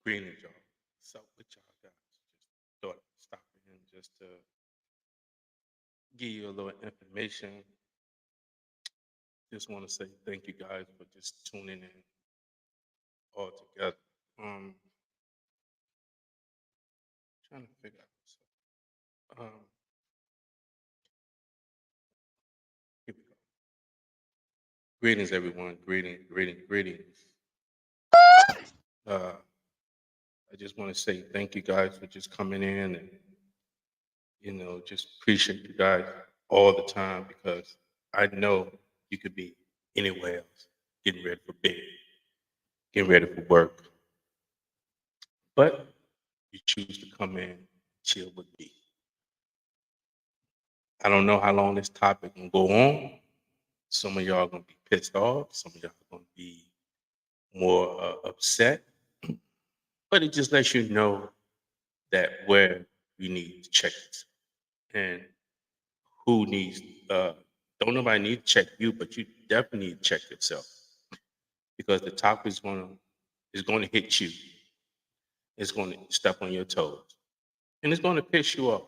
Greetings, y'all. What's up with y'all guys? Just thought I'd stop in just to give you a little information. Just want to say thank you guys for just tuning in all together. Um, Trying to figure out what's up. Here we go. Greetings, everyone. Greetings. Uh, I just want to say thank you guys for just coming in and just appreciate you guys all the time because I know you could be anywhere else, getting ready for bed, getting ready for work, but you choose to come in, chill with me. I don't know how long this topic can go on. Some of y'all gonna be pissed off. Some of y'all gonna be more upset, but it just lets you know that where you need to check this and who needs. Uh, don't nobody need to check you, but you definitely need to check yourself because the topic is going to hit you. It's going to step on your toes, and it's going to piss you off.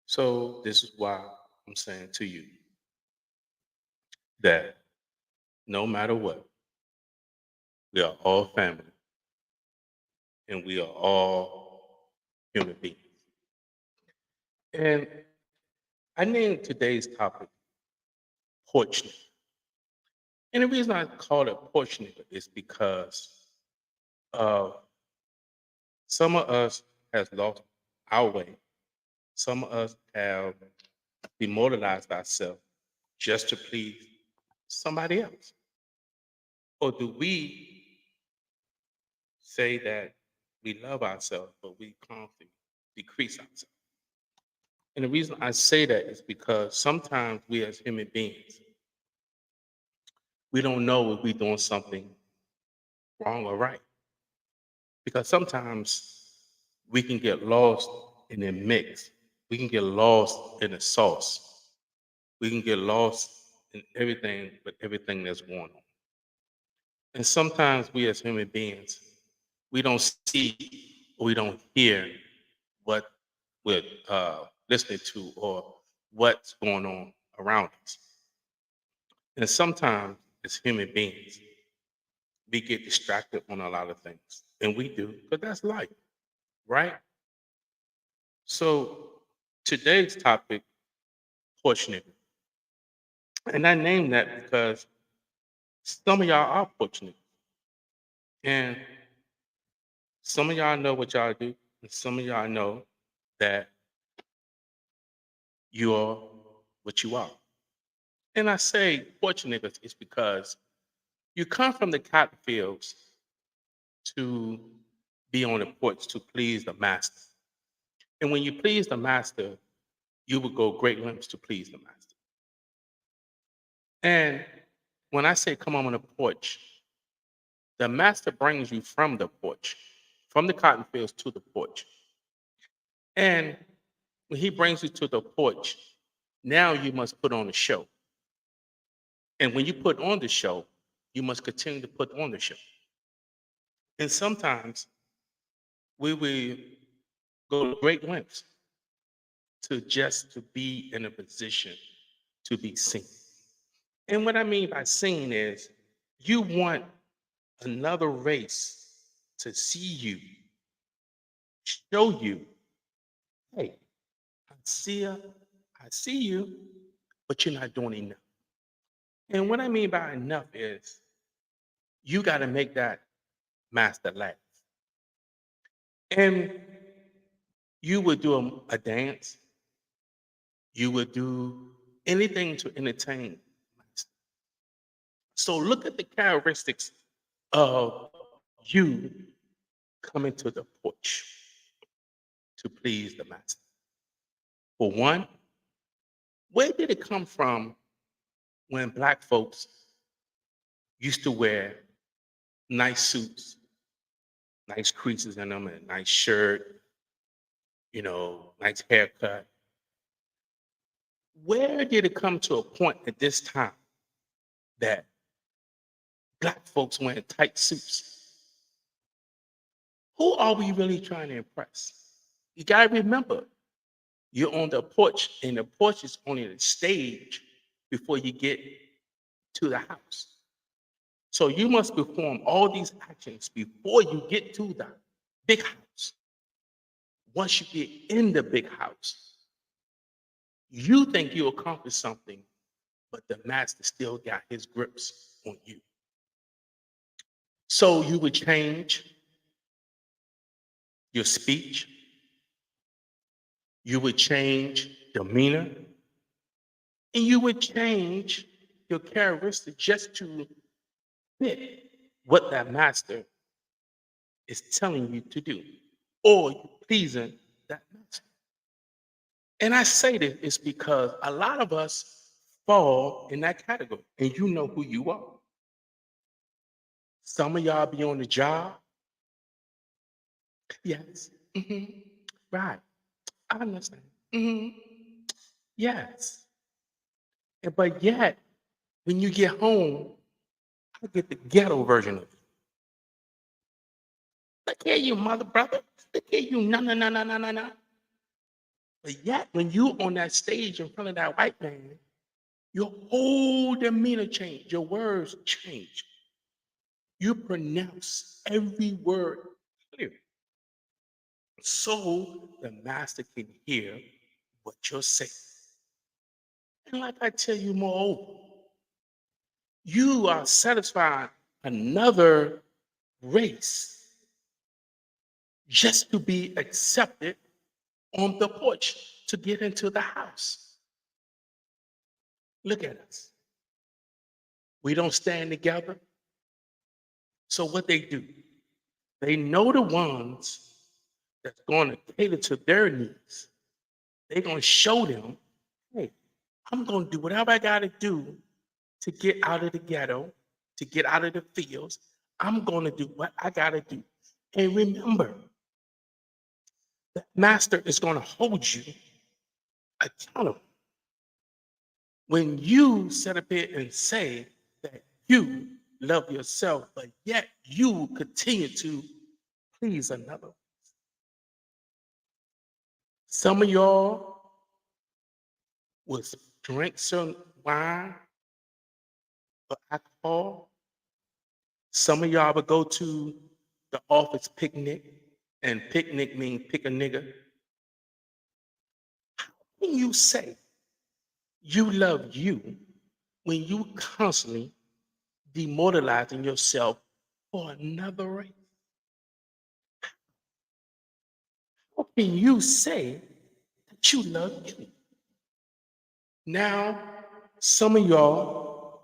So this is why I'm saying to you that no matter what, we are all family and we are all human beings. And I named today's topic porch nigga. And the reason I call it porch nigga is because uh, some of us has lost our way. Some of us have demoralized ourselves just to please somebody else. Or do we say that we love ourselves, but we constantly decrease ourselves? And the reason I say that is because sometimes we as human beings, we don't know if we're doing something wrong or right. Because sometimes we can get lost in the mix. We can get lost in the sauce. We can get lost in everything with everything that's going on. And sometimes we as human beings, we don't see or we don't hear what we're listening to or what's going on around us. And sometimes as human beings, we get distracted on a lot of things. And we do, because that's life, right? So today's topic, porch nigga. And I named that because some of y'all are porch niggas. And some of y'all know what y'all do, and some of y'all know that you are what you are. And I say porch niggas is because you come from the cotton fields to be on the porch to please the master. And when you please the master, you will go great lengths to please the master. And when I say come on the porch, the master brings you from the porch, from the cotton fields to the porch. And when he brings you to the porch, now you must put on a show. And when you put on the show, you must continue to put on the show. And sometimes we will go to great lengths to be in a position to be seen. And what I mean by seen is you want another race to see you, show you, hey, I see you, I see you, but you're not doing enough. And what I mean by enough is you got to make that master laugh. And you would do a dance, you would do anything to entertain master. So look at the characteristics of you coming to the porch to please the master. For one, where did it come from when black folks used to wear nice suits, nice creases in them, and a nice shirt, nice haircut? Where did it come to a point at this time that black folks wearing tight suits? Who are we really trying to impress? You got to remember, you're on the porch, and the porch is only the stage before you get to the house. So you must perform all these actions before you get to the big house. Once you get in the big house, you think you accomplished something, but the master still got his grips on you. So you would change your speech, you would change demeanor, and you would change your characteristics just to fit what that master is telling you to do, or you pleasing that master. And I say this is because a lot of us fall in that category, and you know who you are. Some of y'all be on the job. Yes. Right. I understand. hmm Yes. But yet, when you get home, I get the ghetto version of it. Look here, you mother brother. Look here, you no no no no no no no. But yet, when you on that stage in front of that white man, your whole demeanor change, your words change. You pronounce every word clearly, so the master can hear what you're saying. And like I tell you, moreover, you are satisfying another race just to be accepted on the porch to get into the house. Look at us. We don't stand together. So what they do, they know the ones that's going to cater to their needs. They're going to show them, hey, I'm going to do whatever I got to do to get out of the ghetto, to get out of the fields. I'm going to do what I got to do. And remember, the master is going to hold you accountable. When you sit up here and say that you love yourself, but yet you continue to please another. Some of y'all will drink some wine or alcohol. Some of y'all would go to the office picnic, and picnic means pick a nigga. How can you say you love you when you constantly demoralizing yourself for another race? How can you say that you love you? Now, some of y'all,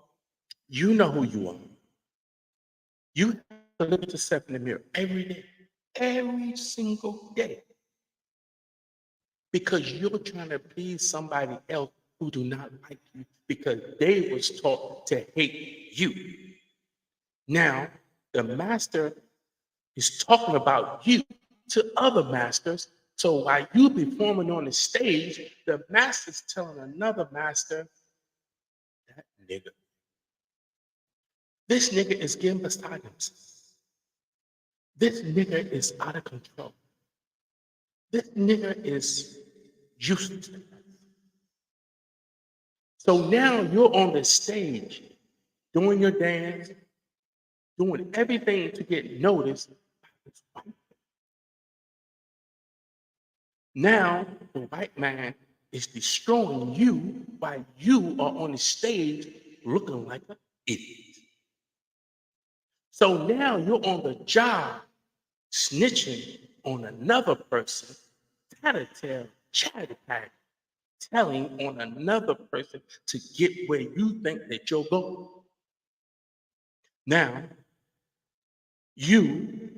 you know who you are. You have to look at yourself in the mirror every single day, because you're trying to please somebody else who do not like you because they was taught to hate you. Now, the master is talking about you to other masters. So while you performing on the stage, the master's telling another master, that nigga. This nigga is getting beside himself. This nigga is out of control. This nigga is useless. So now you're on the stage doing your dance, doing everything to get noticed by this white man. Now the white man is destroying you while you are on the stage looking like an idiot. So now you're on the job snitching on another person, tattletale, chatty patty, telling on another person to get where you think that you're going. Now, you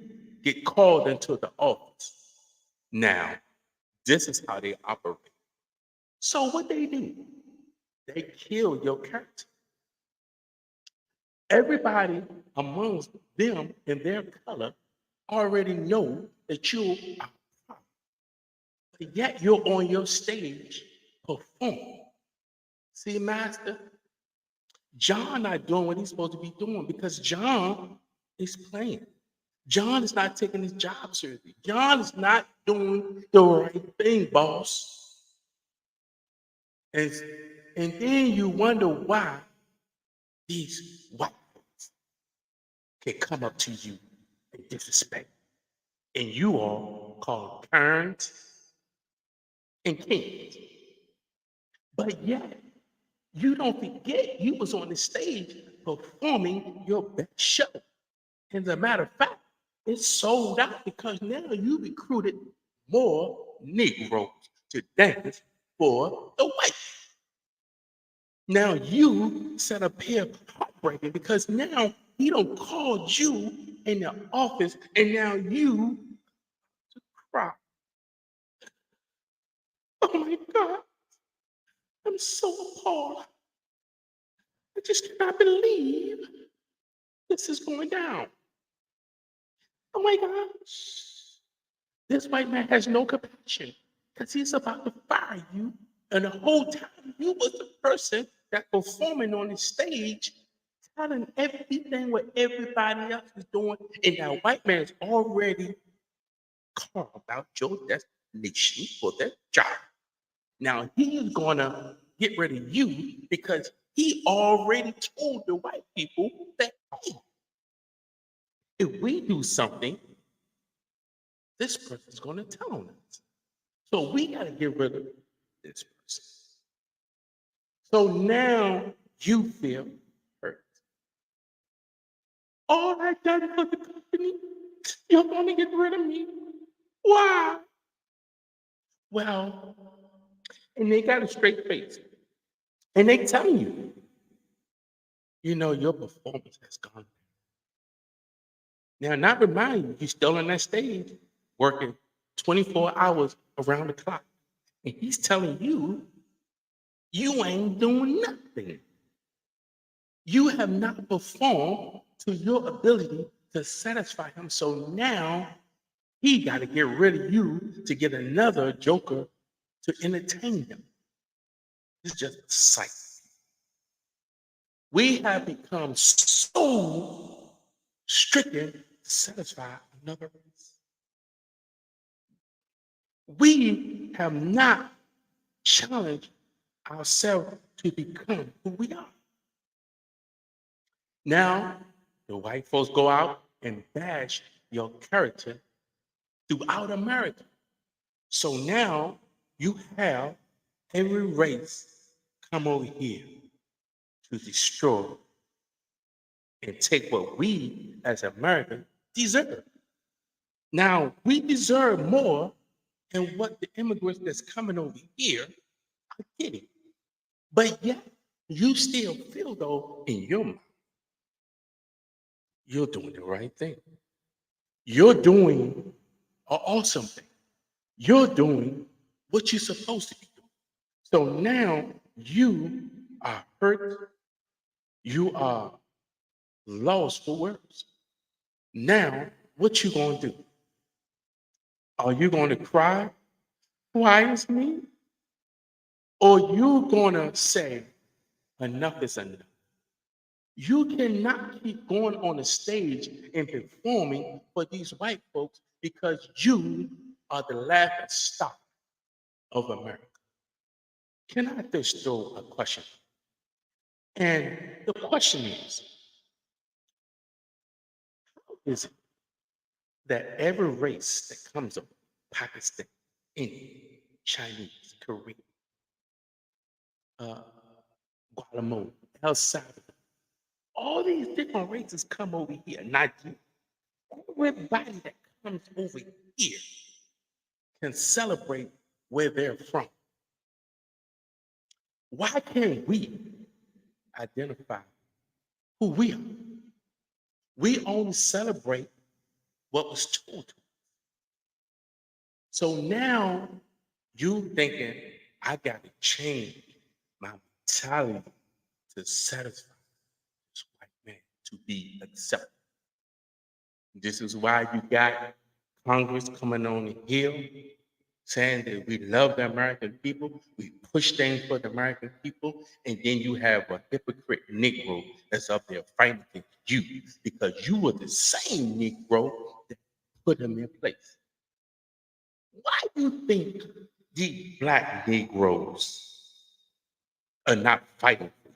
get called into the office. Now, this is how they operate. So what they do, they kill your character. Everybody amongst them and their color already know that you are a problem. But yet you're on your stage perform. See, Master, John not doing what he's supposed to be doing because John is playing. John is not taking his job seriously. John is not doing the right thing, boss. And, and then you wonder why these white folks can come up to you and disrespect. And you all call them parents and kings. But yet, you don't forget you was on the stage performing your best show. As a matter of fact, it's sold out because now you recruited more Negroes to dance for the white. Now you set a pair of heartbreaking because now he don't call you in the office and now you cry. Oh my God, I'm so appalled. I just cannot believe this is going down. Oh my gosh. This white man has no compassion because he's about to fire you. And the whole time you was the person that performing on the stage, telling everything what everybody else is doing. And that white man's already carved out your destination for that job. Now he's gonna get rid of you because he already told the white people that, hey, if we do something, this person's gonna tell on us. So we gotta get rid of this person. So now you feel hurt. All I done for the company, you're gonna get rid of me. Why? Well, and they got a straight face. And they telling you, your performance has gone. Now, not remind you, you're still on that stage working 24 hours around the clock. And he's telling you, you ain't doing nothing. You have not performed to your ability to satisfy him. So now he got to get rid of you to get another joker to entertain him. It's just a sight. We have become so stricken to satisfy another race. We have not challenged ourselves to become who we are. Now, the white folks go out and bash your character throughout America. So now you have every race come over here to destroy and take what we as Americans deserve. Now, we deserve more than what the immigrants that's coming over here are getting. But yet, you still feel, though, in your mind, you're doing the right thing. You're doing an awesome thing. You're doing what you're supposed to be doing. So now you are hurt. You are lost for words. Now, what you going to do? Are you going to cry? Why is me? Or you going to say, enough is enough? You cannot keep going on the stage and performing for these white folks because you are the laughing stock of America. Can I just throw a question? And the question is it that every race that comes up, Pakistan, Indian, Chinese, Korean, uh, Guatemala, El Salvador, all these different races come over here, Nigeria. Everybody that comes over here can celebrate where they're from. Why can't we identify who we are? We only celebrate what was told to us. So now you thinking, I got to change my mentality to satisfy this white man to be accepted. This is why you got Congress coming on the hill saying that we love the American people, we push things for the American people, and then you have a hypocrite Negro that's up there fighting against you because you were the same Negro put them in place. Why do you think the black Negroes are not fighting for you?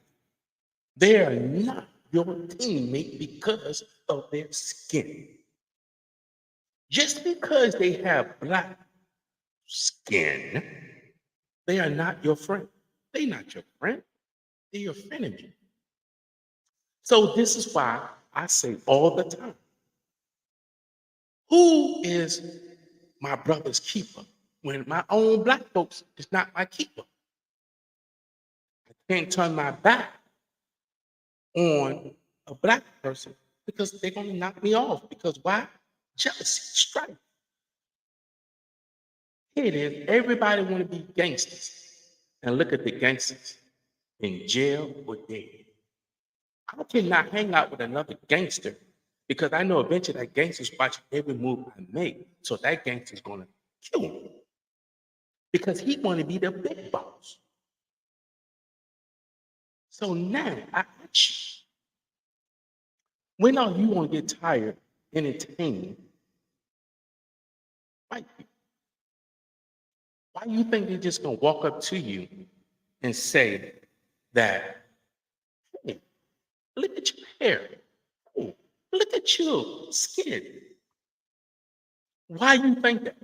They are not your teammate because of their skin. Just because they have black skin, they are not your friend. They're not your friend. They're your enemy. So this is why I say all the time, who is my brother's keeper when my own black folks is not my keeper? I can't turn my back on a black person because they're going to knock me off. Because why? Jealousy, strife. Here it is. Everybody want to be gangsters. And look at the gangsters in jail or dead. I cannot hang out with another gangster because I know eventually that gangster's watching every move I make. So that gangster's going to kill me because he want to be the big boss. So now I ask you, when are you going to get tired entertaining white people? Why do you think they're just going to walk up to you and say that, hey, look at your hair. Hey, look at your skin. Why do you think that?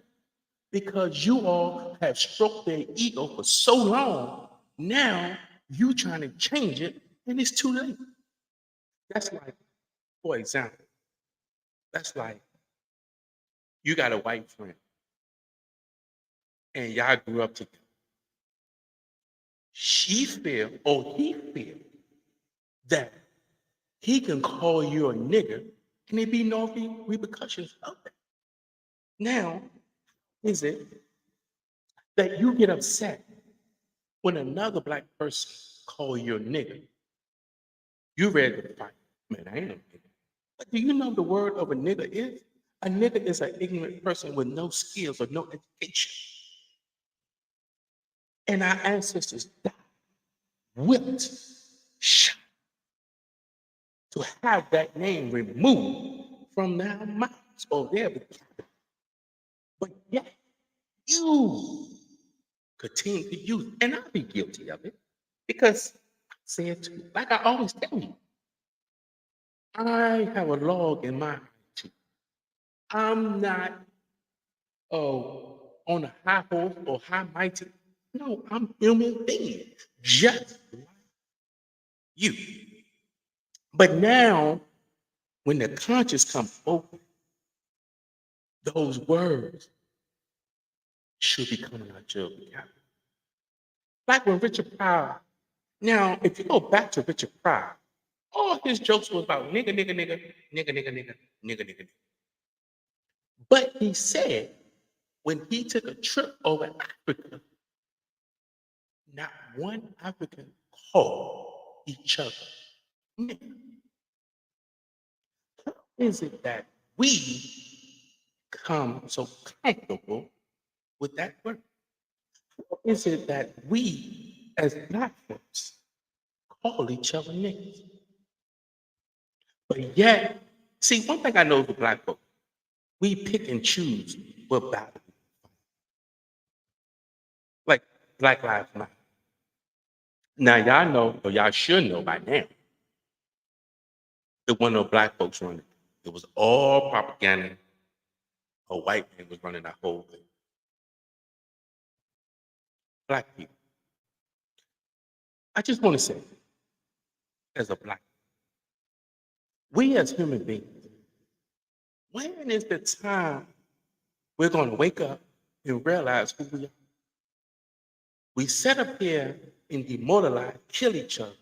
Because you all have stroked their ego for so long. Now you trying to change it and it's too late. That's like, for example, that's like you got a white friend and y'all grew up together. She feel or he feel that he can call you a nigger and there be no repercussions of that. Now, is it that you get upset when another black person call you a nigger? You ready to fight. Man, I ain't no nigger. But do you know the word of a nigger is? A nigger is an ignorant person with no skills or no education. And our ancestors died, whipped, shot to have that name removed from their mouths or their vocabulary. But yet, you continue to use it. And I'll be guilty of it because I say it too. Like I always tell you, I have a log in my too. I'm not on a high horse or high mighty. No, I'm human being, just like you. But now, when the conscience comes open, those words should be coming out your vocabulary. Like when Richard Pryor. Now, if you go back to Richard Pryor, all his jokes was about nigga, nigga, nigga, nigga, nigga, nigga, nigga, nigga, nigga. But he said when he took a trip over Africa, not one African called each other nigga. How is it that we come so comfortable with that word? How is it that we, as black folks, call each other niggas? But yet, see, one thing I know with black folks, we pick and choose what battle. Like Black Lives Matter. Now, y'all know, or y'all should know by now, it wasn't no black folks running it. It was all propaganda. A white man was running that whole thing. Black people. I just want to say, as a black, we as human beings, when is the time we're going to wake up and realize who we are? We sit up here and demoralize, kill each other,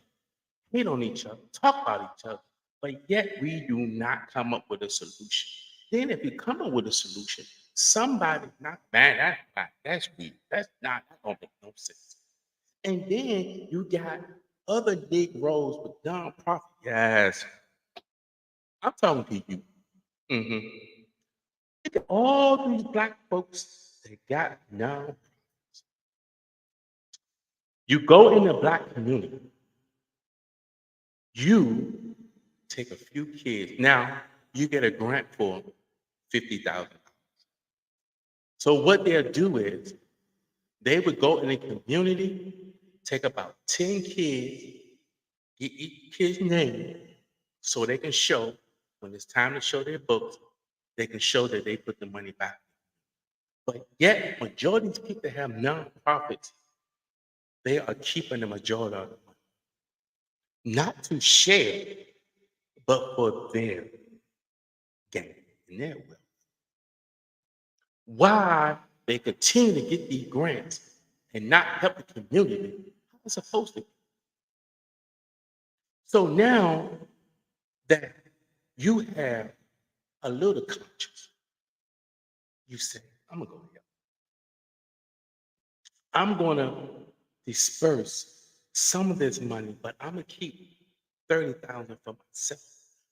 hate on each other, talk about each other, but yet we do not come up with a solution. Then if we come up with a solution, somebody not man, that's weird. That don't make no sense. And then you got other Negroes with nonprofit. Yes, I'm talking to you. Mhm. Look at all these black folks that got now. You go in the black community, you take a few kids. Now you get a grant for $50,000. So what they'll do is they would go in the community, take about 10 kids, get each kid's name so they can show when it's time to show their books, they can show that they put the money back. But yet, majority of these people that have nonprofits, they are keeping the majority of the money. Not to share, but for their gain and their wealth. Why they continue to get these grants and not help the community how it's supposed to be. So now that you have a little conscience, you say, I'm gonna go help. I'm gonna disperse some of this money, but I'm gonna keep 30,000 for myself.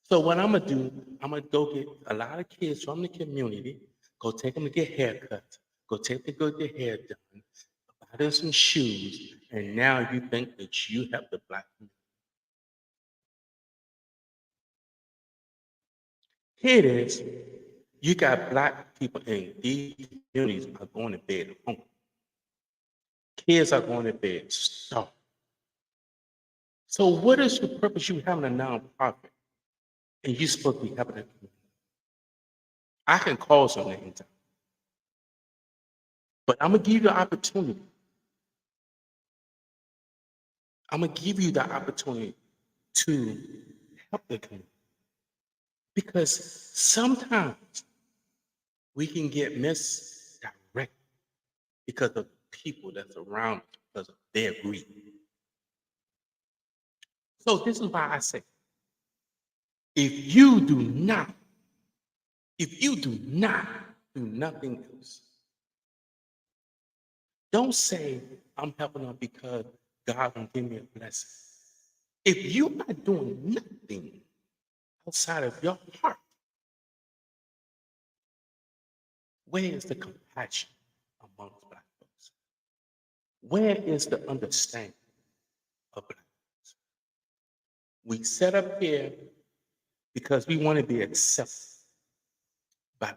So what I'm gonna do, I'm gonna go get a lot of kids from the community, go take them to get haircuts, go take them to go get their hair done, buy them some shoes, and now you think that you have the black community. Here it is. You got black people in these communities are going to bed hungry. Kids are going to bed starving. So what is the purpose you having a nonprofit and you're supposed to be helping the community? I can call some names, but I'm gonna give you the opportunity. I'm gonna give you the opportunity to help the community. Because sometimes we can get misdirected because of people that's around us, because of their greed. So this is why I say, if you do not do nothing else, don't say, I'm helping them because God will give me a blessing. If you're not doing nothing outside of your heart, where is the compassion amongst black folks? Where is the understanding of black folks? We set up here because we want to be accepted by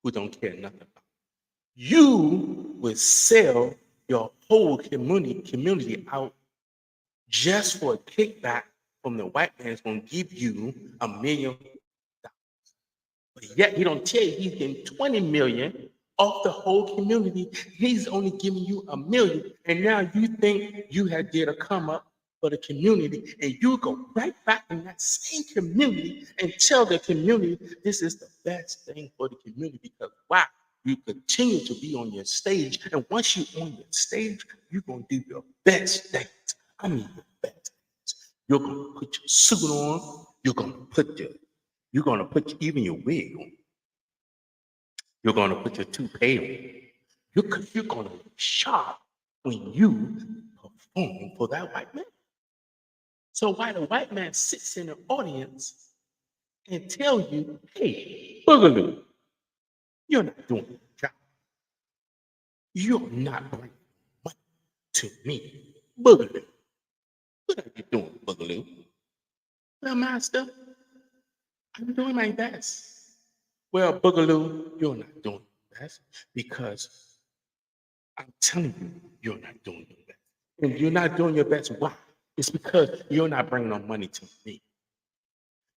who don't care nothing about. You will sell your whole community out just for a kickback from the white man is going to give you $1 million. But yet he don't tell you he's getting 20 million off the whole community. He's only giving you $1 million. And now you think you had did a come up for the community, and you go right back in that same community and tell the community this is the best thing for the community. Because why? You continue to be on your stage, and once you're on your stage, you're gonna do your best things. I mean your best things. You're gonna put your suit on, you're gonna put even your wig on. You're gonna put your toupee on. You're gonna look sharp when you perform for that white man. So while the white man sits in the audience and tell you, hey, Boogaloo, you're not doing your job. You're not bringing money to me. Boogaloo. What are you doing, Boogaloo? Well, master, I'm doing my best. Well, Boogaloo, you're not doing your best because I'm telling you, you're not doing your best. And you're not doing your best. Why? It's because you're not bringing no money to me.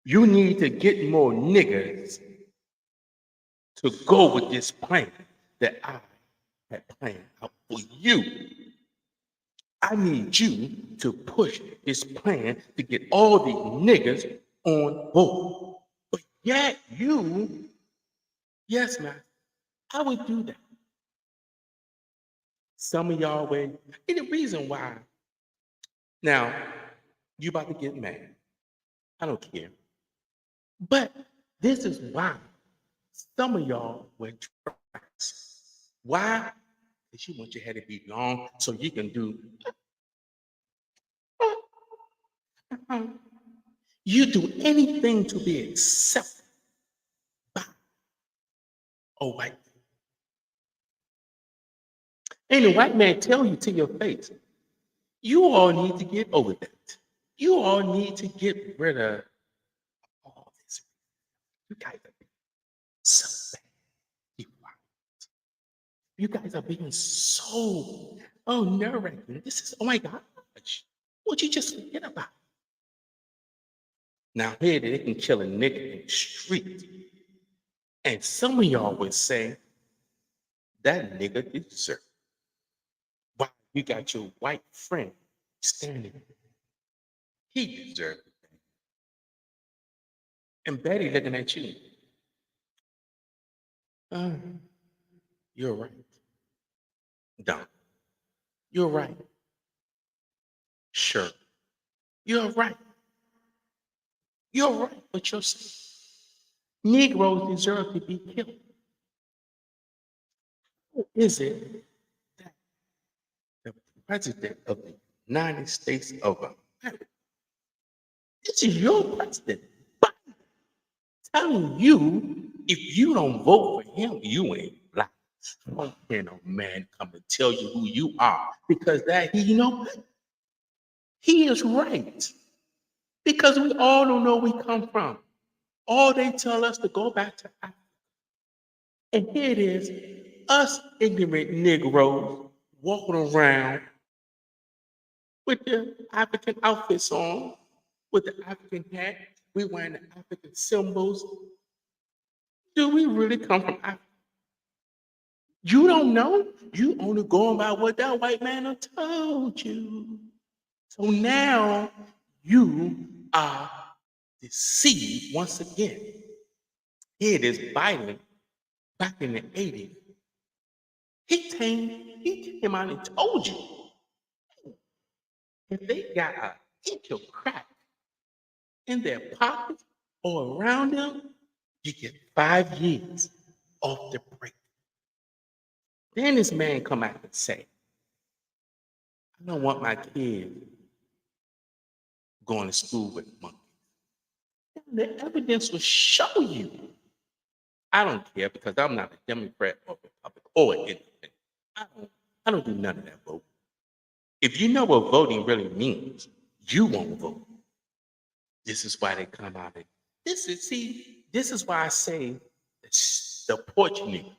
You need to get more niggas to go with this plan that I had planned out for you. I need you to push this plan to get all these niggas on board. But yet yes, man, I would do that. Some of y'all would, and the reason why, now, you about to get mad. I don't care. But this is why some of y'all wear tracks. Why? Because you want your hair to be long so you can do. You do anything to be accepted by a white man. And the white man tell you to your face, you all need to get over that. You all need to get rid of all this. You guys are being so bad. You guys are being so nerve-wracking. This is, oh my gosh. What you just forget about? Now here they can kill a nigga in the street. And some of y'all would say that nigga deserves. Why you got your white friend standing? He deserves it. And Betty looking at you. Uh, you're right. Dumb. You're right. Sure. You're right. You're right, but you're saying Negroes deserve to be killed. Who is it that the president of the United States of America, this is your president, Biden, telling you if you don't vote for him, you ain't black. Don't hear no man come and tell you who you are because that he, you know what? He is right because we all don't know where we come from. All they tell us to go back to Africa. And here it is, us ignorant Negroes walking around with the African outfits on, with the African hat, we wearing the African symbols. Do we really come from Africa? You don't know. You only going by what that white man have told you. So now you are deceived once again. Here it is, Biden back in the 80s. He came out and told you if they got an inch of crack in their pockets or around them, you get 5 years off the break. Then this man come out and say, I don't want my kids going to school with monkeys. The evidence will show you. I don't care because I'm not a Democrat or Republican or anything. I don't do none of that vote. If you know what voting really means, you won't vote. This is why they come out and this is why I say it's the porch nigga.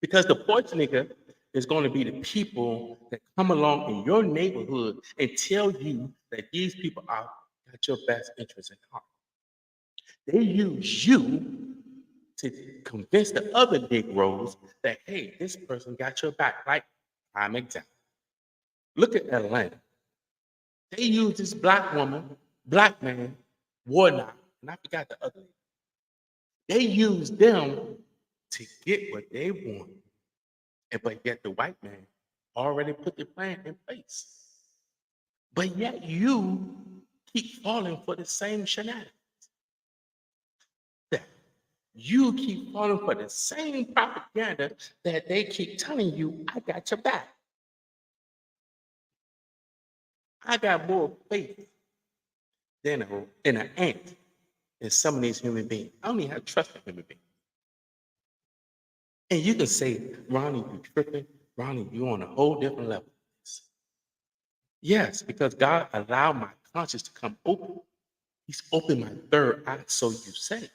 Because the porch nigga is going to be the people that come along in your neighborhood and tell you that these people are got your best interest in heart. They use you to convince the other Negroes that, hey, this person got your back. Like, prime example. Look at Atlanta. They use this black woman, black man, Warnock, and I forgot the other name. They use them to get what they want. But yet the white man already put the plan in place. But yet you keep falling for the same shenanigans. That you keep falling for the same propaganda that they keep telling you, I got your back. I got more faith than an ant in some of these human beings. I don't even have trust in human beings. And you can say, Ronnie, you tripping. Ronnie, you on a whole different level. Yes, because God allowed my conscience to come open. He's opened my third eye, so you say.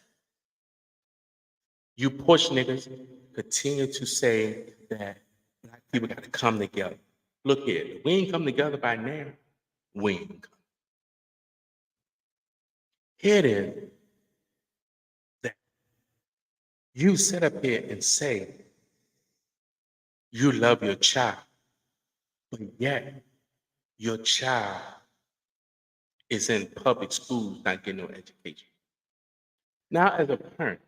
You push niggas continue to say that black people got to come together. Look here, if we ain't come together by now, we ain't come. Here it is that you sit up here and say you love your child, but yet your child is in public schools not getting no education. Now, as a parent,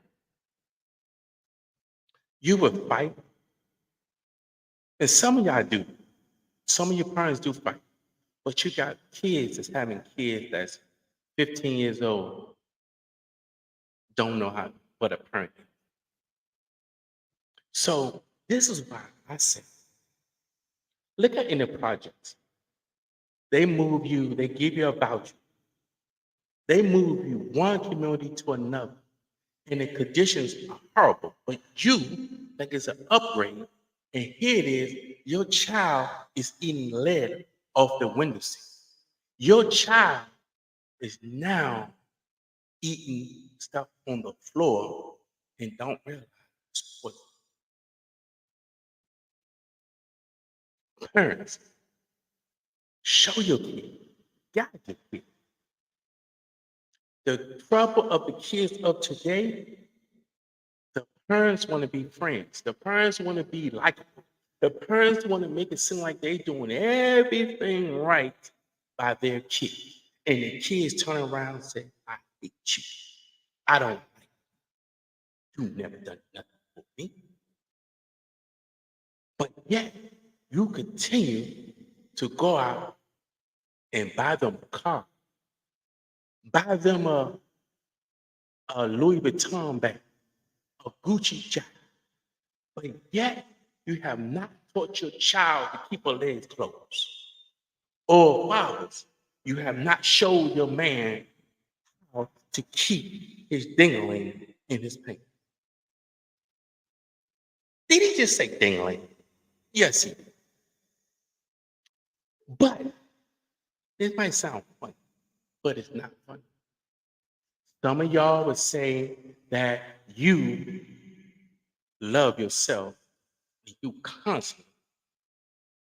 you would fight, and some of y'all do. Some of your parents do fight, but you got kids that's having kids that's 15 years old, don't know how what a parent is. So this is why I say, look at in the projects. They move you, they give you a voucher. They move you one community to another, and the conditions are horrible. But you think it's an upgrade, and here it is: your child is eating lead off the windowsill. Your child is now eating stuff on the floor and don't realize what parents show your kid, guide your kid. The trouble of the kids of today, the parents want to be friends. The parents want to be likable. The parents want to make it seem like they're doing everything right by their kid. And the kids turn around and say, I hate you. I don't like you. You never done nothing for me. But yet, you continue to go out and buy them a car, buy them a Louis Vuitton bag, a Gucci jacket. But yet, you have not taught your child to keep her legs closed. Or fathers, you have not showed your man how to keep his dingling in his pants. Did he just say dingling? Yes, he did. But this might sound funny, but it's not funny. Some of y'all would say that you love yourself and you constantly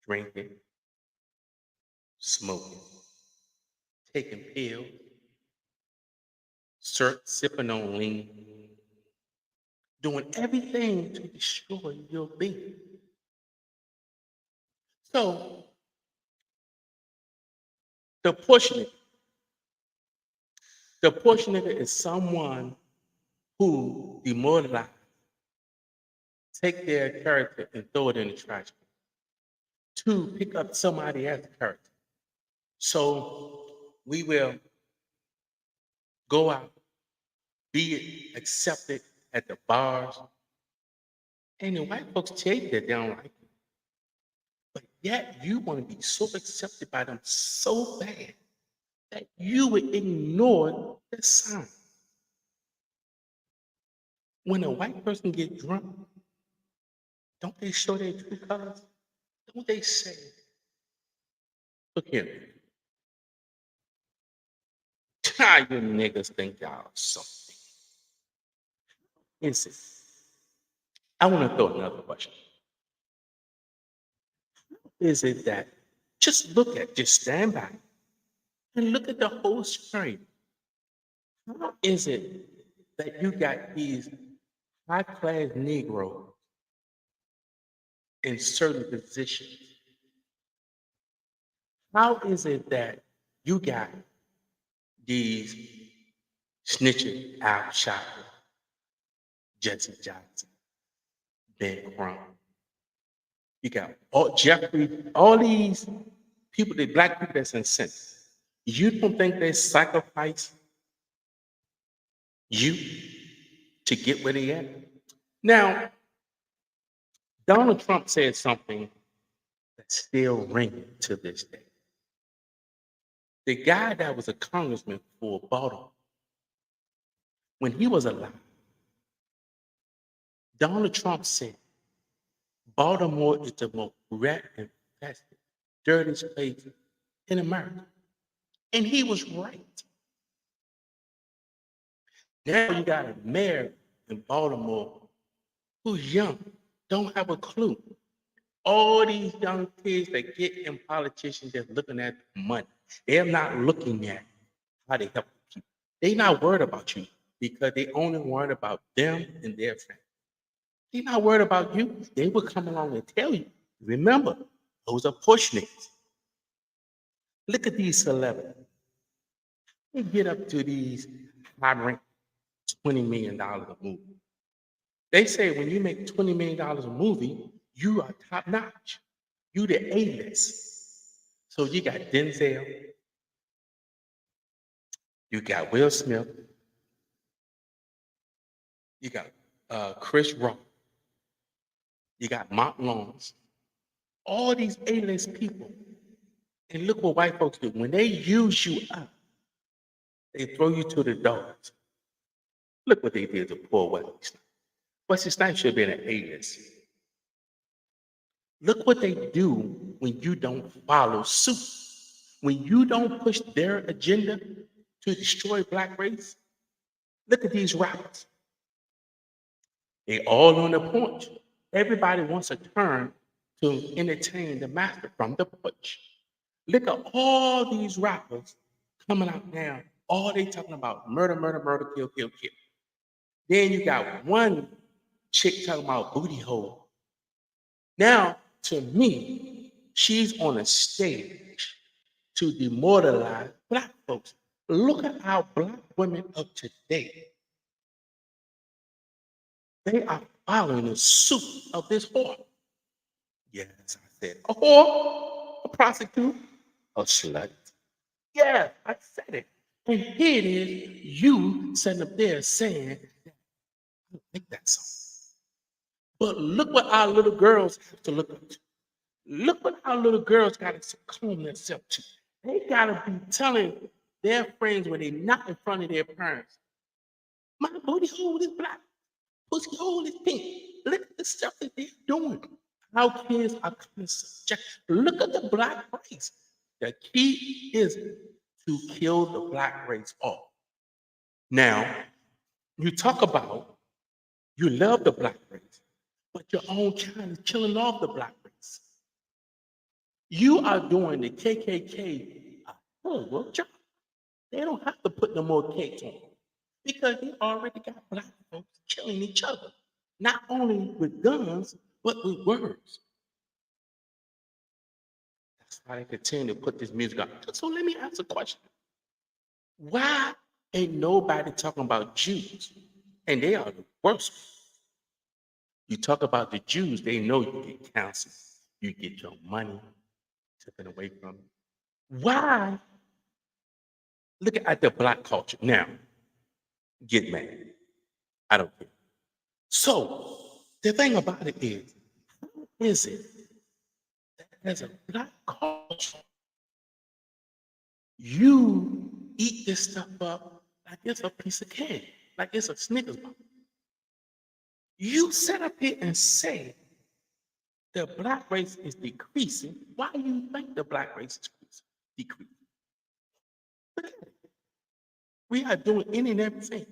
drinking, smoking, taking pills, sipping on lean, doing everything to destroy your being. So the portion is someone who demoralized, take their character and throw it in the trash can. To pick up somebody else's character. So we will go out, be accepted at the bars, and the white folks tell you that they don't like you. But yet you want to be so accepted by them so bad that you would ignore the sign. When a white person gets drunk, don't they show their true colors? Don't they say, look here, you niggas think y'all something. Is it? I want to throw another question. Is it that just stand back and look at the whole screen? How is it that you got these high class Negroes in certain positions? How is it that you got these snitching Al Sharpton, Jesse Johnson, Ben Crump? You got Jeffrey, all these people, the black people that's in sin. You don't think they sacrifice you to get where they at? Now, Donald Trump said something that's still ringing to this day. The guy that was a congressman for Baltimore, when he was alive, Donald Trump said, Baltimore is the most rat-infested, dirtiest place in America. And he was right. Now you got a mayor in Baltimore who's young, don't have a clue. All these young kids that get in politicians, they're looking at money. They're not looking at how they help people. They're not worried about you because they only worried about them and their family. They're not worried about you. They will come along and tell you. Remember, those are push niggas. Look at these celebrities. They get up to these high rank $20 million a movie. They say when you make $20 million a movie, you are top notch. You the A-list. So you got Denzel, you got Will Smith, you got Chris Rock, you got Mark Lawrence, all these A-list people. And look what white folks do. When they use you up, they throw you to the dogs. Look what they did to poor Wesley Snipes. Wesley Snipes should have been an A-list. Look what they do when you don't follow suit. When you don't push their agenda to destroy black race, Look at these rappers. They all on the porch. Everybody wants a turn to entertain the master from the porch. Look at all these rappers coming out now. All they talking about murder, murder, murder, kill, kill, kill. Then you got one chick talking about booty hole. Now, to me, she's on a stage to demoralize black folks. Look at how black women of today, they are following the suit of this whore. Yes, I said a whore, a prostitute, a slut. Yeah, I said it. And here it is, you sitting up there saying, I don't like that song. But look what our little girls have to look up to. Look what our little girls got to succumb themselves to. They got to be telling their friends when they're not in front of their parents, my booty hole is black, pussy hole is pink. Look at the stuff that they're doing. Our kids are coming subject. Look at the black race. The key is to kill the black race off. Now, you talk about you love the black race, but your own kind is killing off the black race. You are doing the KKK a horrible job. They don't have to put no more cakes on because they already got black folks killing each other, not only with guns, but with words. That's why they continue to put this music out. So let me ask a question. Why ain't nobody talking about Jews? And they are the worst. You talk about the Jews, they know you get cancer, you get your money taken away from you. Why? Look at the black culture. Now, get mad. I don't care. So the thing about it is, how is it that as a black culture, you eat this stuff up like it's a piece of candy, like it's a Snickers bar? You sit up here and say the black race is decreasing. Why do you think the black race is decreasing? Look at it. We are doing any and everything.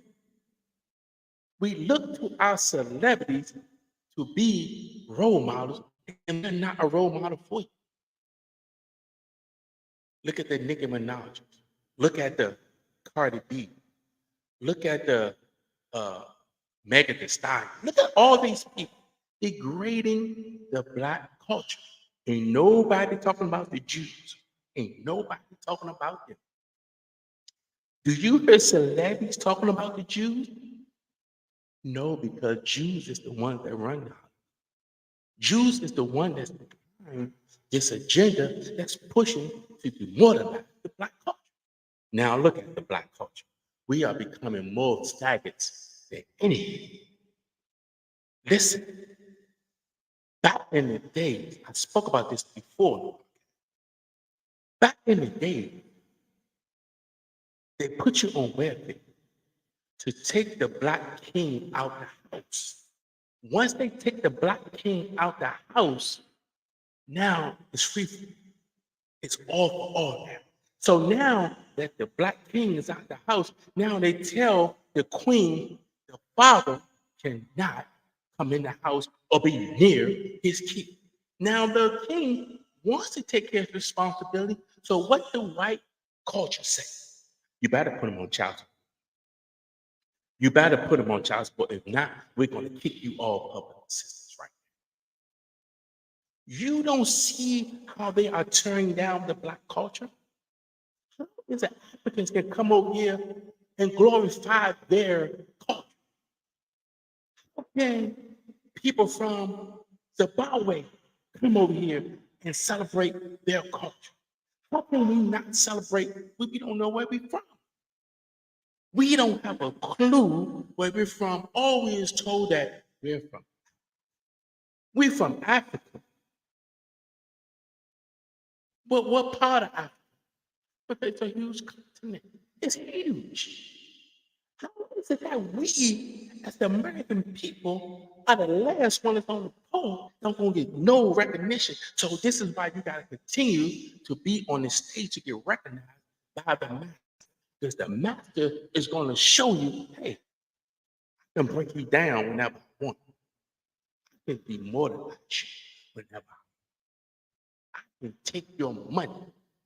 We look to our celebrities to be role models, and they're not a role model for you. Look at the Nicki Minaj. Look at the Cardi B. Look at the Megan Thee Stallion. Look at all these people degrading the black culture. Ain't nobody talking about the Jews. Ain't nobody talking about them. Do you hear celebrities talking about the Jews? No, because Jews is the ones that run the house. Jews is the one that's behind this agenda that's pushing to demoralize the black culture. Now look at the black culture. We are becoming more stagnant than anything. Listen, back in the days, I spoke about this before. Back in the day, they put you on welfare to take the black king out the house. Once they take the black king out the house, now it's free. It's all for all now. So now that the black king is out the house, now they tell the queen, the father cannot come in the house or be near his kid. Now the king wants to take care of his responsibility. So what the white culture say? You better put him on child support. You better put him on child support. If not, we're going to kick you all public assistance right now. You don't see how they are tearing down the black culture? How is it Africans can come over here and glorify their culture? How can people from Zimbabwe come over here and celebrate their culture? How can we not celebrate when we don't know where we're from? We don't have a clue where we're from. Always told that we're from. We're from Africa. But what part of Africa? Because it's a huge continent. It's huge. How is it that we, as the American people, are the last one that's on the pole, don't gonna get no recognition? So this is why you gotta continue to be on the stage to get recognized by the masses. Because the master is going to show you, hey, I can break you down whenever I want. I can demoralize you whenever I can take your money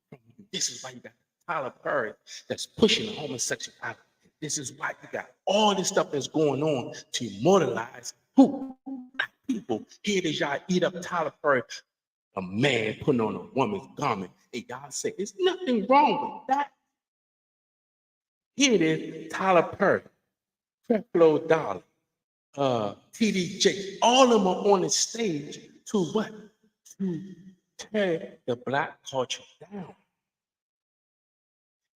from you. This is why you got Tyler Perry that's pushing homosexuality. This is why you got all this stuff that's going on to immortalize who? Black people. Here it is, y'all eat up Tyler Perry, a man putting on a woman's garment. And y'all say, there's nothing wrong with that. Here it is, Tyler Perry, Creflo Dollar, TD Jakes, all of them are on the stage to what? To tear the Black culture down.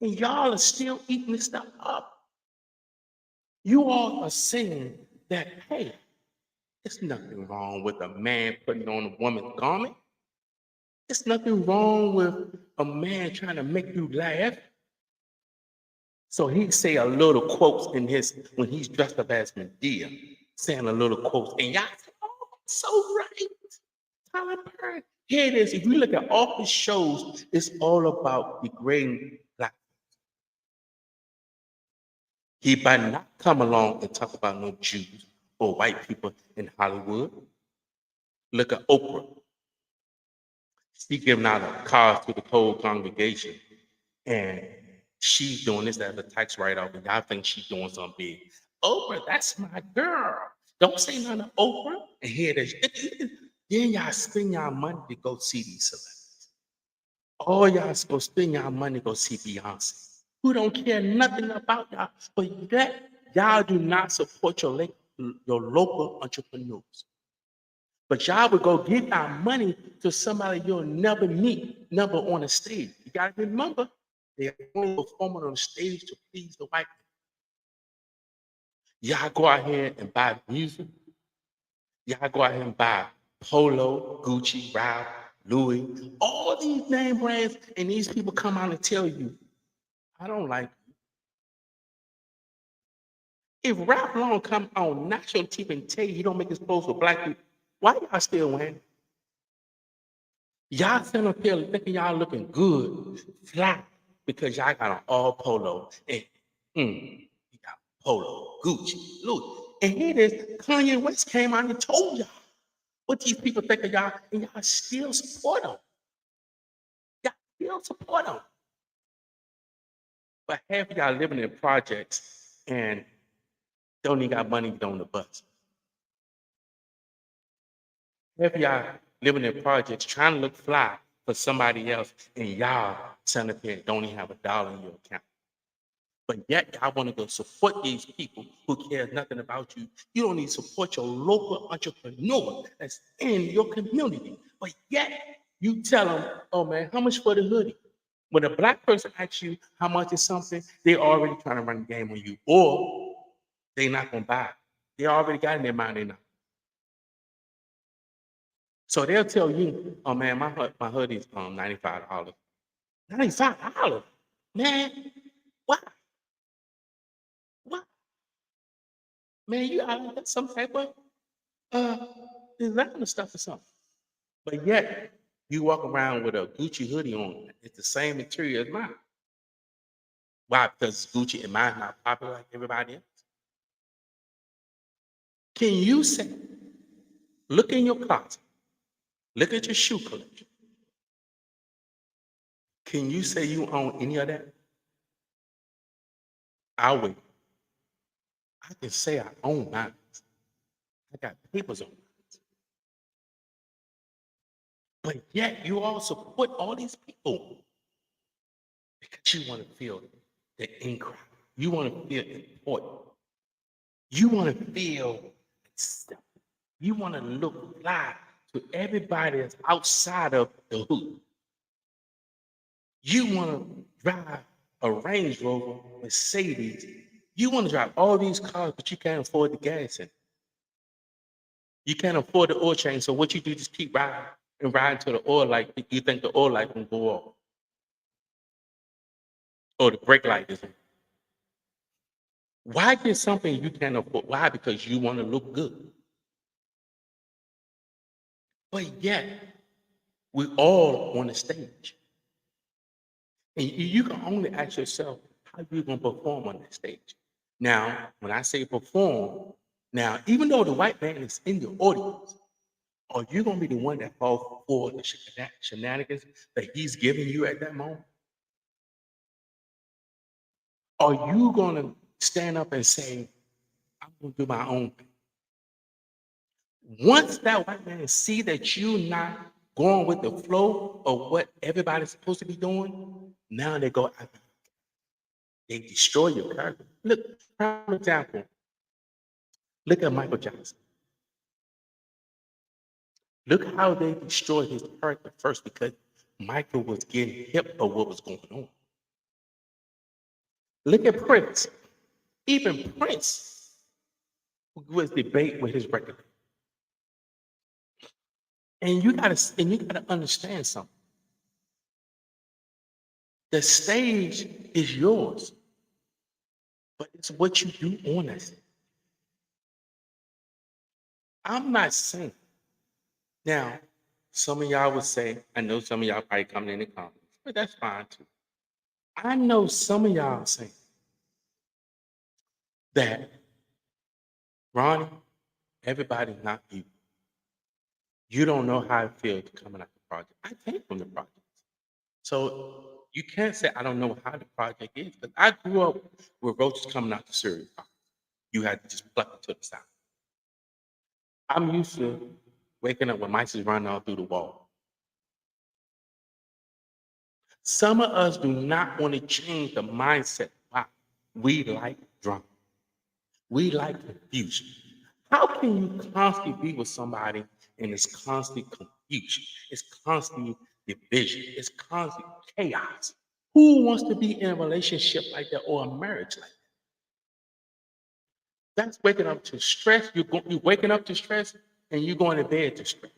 And y'all are still eating this stuff up. You all are saying that, hey, there's nothing wrong with a man putting on a woman's garment. There's nothing wrong with a man trying to make you laugh. So he say a little quotes in his, when he's dressed up as Medea, saying a little quotes. And y'all say, oh, so right. Tyler Perry. Here it is. If you look at all his shows, it's all about degrading Black. He better not come along and talk about no Jews or white people in Hollywood. Look at Oprah. She giving out a card to the whole congregation, and she's doing this as a tax write-off, and y'all think she's doing something big. Oprah, that's my girl. Don't say nothing to Oprah. And here it is. Then y'all spend y'all money to go see these celebrities. All y'all go spend y'all money to go see Beyonce, who don't care nothing about y'all, but that y'all do not support your local entrepreneurs. But y'all would go give our money to somebody you'll never meet, never on a stage. You gotta remember, they're only performing on stage to please the white people. Y'all go out here and buy music. Y'all go out here and buy Polo, Gucci, Ralph, Louis, all these name brands, and these people come out and tell you, I don't like you. If Ralph Lauren come on national TV and tell you he don't make his clothes for Black people, why y'all still wearing it? Y'all sitting up here thinking y'all looking good, flat, because y'all got an all Polo and you got Polo, Gucci, Louis. And here it is, Kanye West came out and told y'all what these people think of y'all, and y'all still support them. Y'all still support them. But half of y'all living in projects and don't even got money to get on the bus. Half of y'all living in projects trying to look fly for somebody else, and y'all sitting up here don't even have $1 in your account. But yet y'all want to go support these people who care nothing about you. You don't need to support your local entrepreneur that's in your community. But yet you tell them, oh man, how much for the hoodie? When a Black person asks you how much is something, they're already trying to run the game on you, or they're not gonna buy it. They already got in their mind they know. So they'll tell you, oh man, my hoodie's $95. $95? Man, what? What? Man, you got some type of uh designer stuff or something. But yet you walk around with a Gucci hoodie on. It's the same material as mine. Why? Because it's Gucci and mine's not popular like everybody else. Can you say, look in your closet, look at your shoe collection. Can you say you own any of that? I'll wait. I can say I own mine. I got papers on it. But yet you all support all these people because you want to feel the in crowd. You want to feel important. You want to feel accepted. You want to look fly to everybody that's outside of the hood. You want to drive a Range Rover, Mercedes. You want to drive all these cars, but you can't afford the gas in it. You can't afford the oil change. So what you do, just keep riding and riding to the oil light. You think the oil light will go off, or the brake light is on. Why get something you can't afford? Why? Because you want to look good. But yet, we all on the stage. And you can only ask yourself, how you gonna perform on that stage. Now, when I say perform, now even though the white man is in the audience, are you gonna be the one that falls for the shenanigans that he's giving you at that moment? Are you gonna stand up and say, I'm gonna do my own thing? Once that white man see that you not going with the flow of what everybody's supposed to be doing, now they go after you. They destroy your character. Look, for example, look at Michael Jackson. Look how they destroyed his character first because Michael was getting hip of what was going on. Look at Prince. Even Prince was debate with his record. And you gotta understand something. The stage is yours, but it's what you do on that stage. I'm not saying now, some of y'all would say, I know some of y'all probably coming in the comments, but that's fine too. I know some of y'all saying that Ronnie, everybody's not you. You don't know how it feels to come out the project. I came from the project. So you can't say I don't know how the project is, because I grew up with roaches coming out the cereal box. You had to just pluck it to the side. I'm used to waking up when mice is running all through the wall. Some of us do not want to change the mindset. Why? We like drama. We like confusion. How can you constantly be with somebody and it's constant confusion? It's constant division. It's constant chaos. Who wants to be in a relationship like that or a marriage like that? That's waking up to stress. You're waking up to stress and you're going to bed to stress.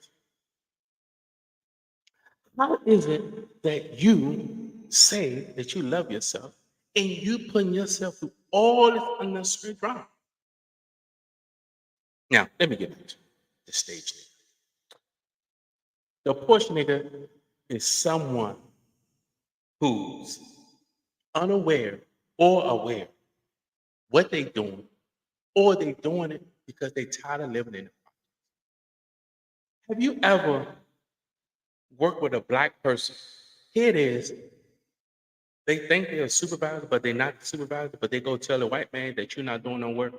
How is it that you say that you love yourself and you putting yourself through all this unnecessary drama? Now, let me get back to the stage. The porch nigga is someone who's unaware or aware what they doing, or they doing it because they tired of living in it. Have you ever worked with a black person? Here it is. They think they're a supervisor, but they're not the supervisor, but they go tell the white man that you're not doing no work.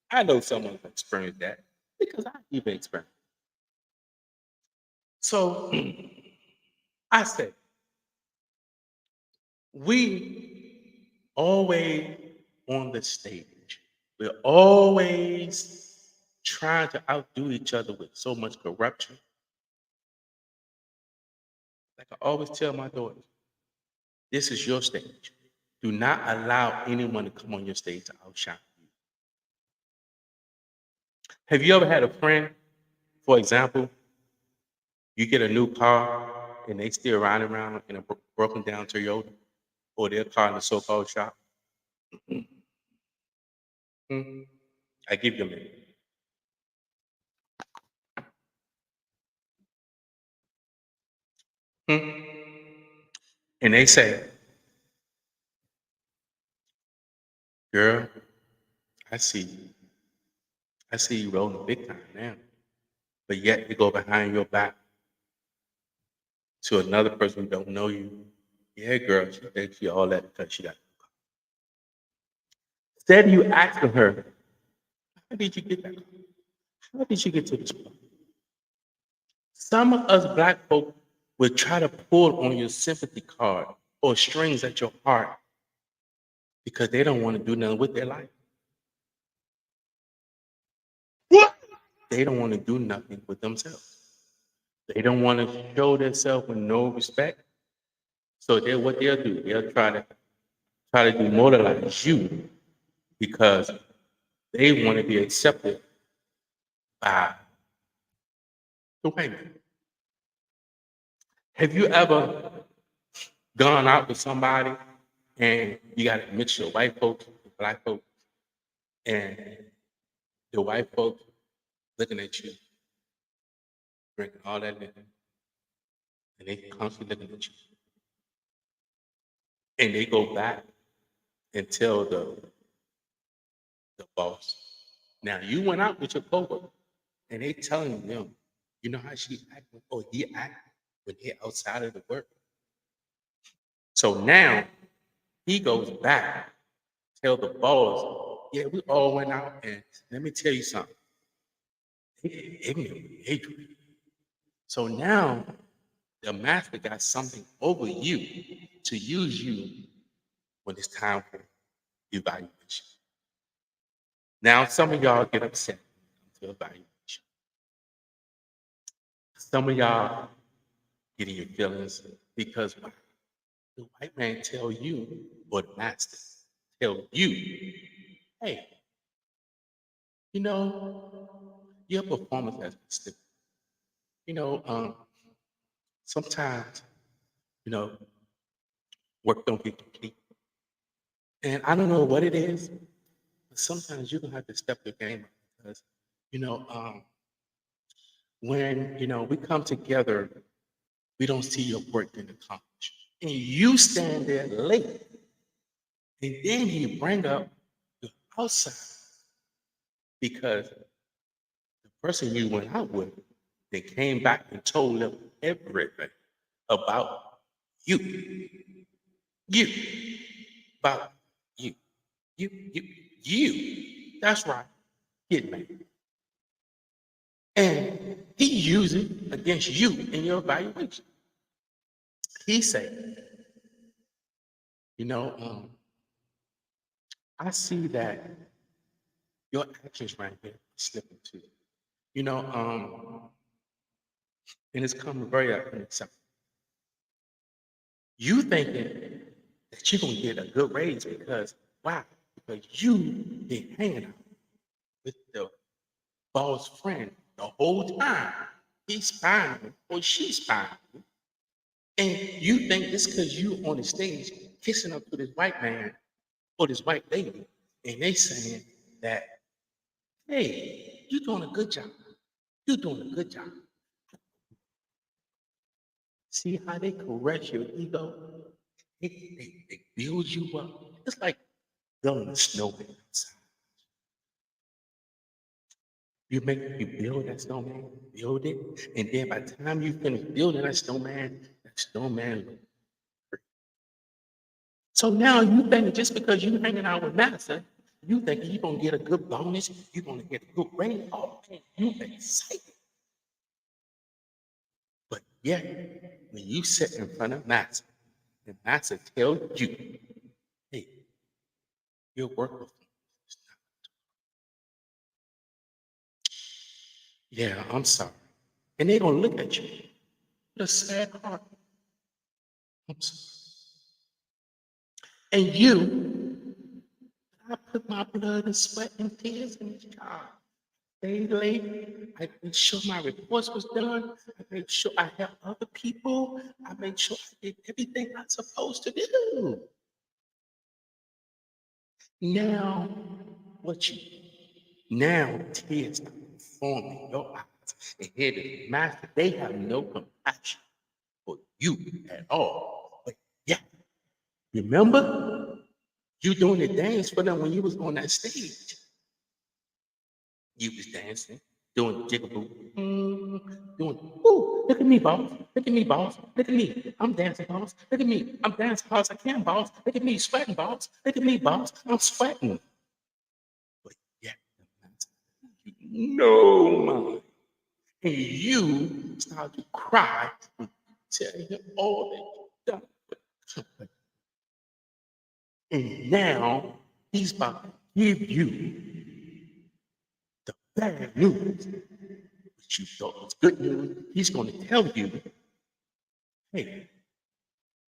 I know someone who experienced that because I even experienced it. So I say, we always on the stage. We're always trying to outdo each other with so much corruption. Like I always tell my daughters, this is your stage. Do not allow anyone to come on your stage to outshine you. Have you ever had a friend, for example, you get a new car and they still riding around in a broken down Toyota or their car in the so-called shop? Hmm. I give you a minute. Hmm. And they say, girl, I see you. I see you rolling big time now. But yet you go behind your back to another person who don't know you. Yeah, girl, she thinks you all that because she got. Instead, you asking her, how did you get that? How did you get to this point? Some of us black folk will try to pull on your sympathy card or strings at your heart because they don't want to do nothing with their life. They don't want to do nothing with themselves. They don't want to show themselves with no respect. So what they'll do, they'll try to demoralize you because they want to be accepted by the white man. Have you ever gone out with somebody and you got a mixture of white folks and black folks, and the white folks looking at you, drinking all that liquor, and they constantly looking at you, and they go back and tell the boss. Now you went out with your coworker and they telling them, you know how she acting or he acting when he outside of the work. So now he goes back, tell the boss, yeah, we all went out and let me tell you something. Ignorant behavior. So now the master got something over you to use you when it's time for evaluation. Now some of y'all get upset to evaluation. Some of y'all get in your feelings because why? The white man tell you, or the master tell you, hey, you know, your performance has been slipping. You know, sometimes, you know, work don't get complete. And I don't know what it is, but sometimes you're gonna have to step your game up because, you know, when we come together, we don't see your work being accomplished. And you stand there late, and then you bring up the outside because the person you went out with, they came back and told them everything about you. You. About you. You. That's right. Get me. And he used it against you in your evaluation. He said, you know, I see that your actions right here slipping too. You know, and it's coming very unacceptable. You thinking that you're gonna get a good raise because why? Because you been hanging out with the boss friend the whole time. He's spying you or she's spying you. And you think it's because you on the stage kissing up to this white man or this white lady, and they saying that, hey, you're doing a good job. You're doing a good job. See how they caress your ego? They build you up. It's like building a snowman outside. You build that snowman, build it, and then by the time you finish building that snowman look great. So now you think just because you hanging out with Madison, you think you're gonna get a good bonus, you're gonna get a good raise. Oh man, you excited. But yet, when you sit in front of Madison, and Madison tells you, hey, your work performance is not. Yeah, I'm sorry. And they're gonna look at you with a sad heart. I'm sorry. And I put my blood and sweat and tears in this job. Stayed late. I made sure my reports was done. I made sure I helped other people. I made sure I did everything I'm supposed to do. Now, what you now tears are forming in your eyes. And here the master, they have no compassion for you at all. But yeah, remember you doing the dance for them when you was on that stage. You was dancing, doing jigaboo, doing, ooh, look at me, boss. Look at me, boss. Look at me. I'm dancing, boss. Look at me. I'm dancing, boss. I can, boss. Look at me, sweating, boss. Look at me, boss. I'm sweating. But yet, no, man. And you start to cry and tell him all that you've done. And now he's about to give you the bad news, which you thought was good news. He's going to tell you, hey,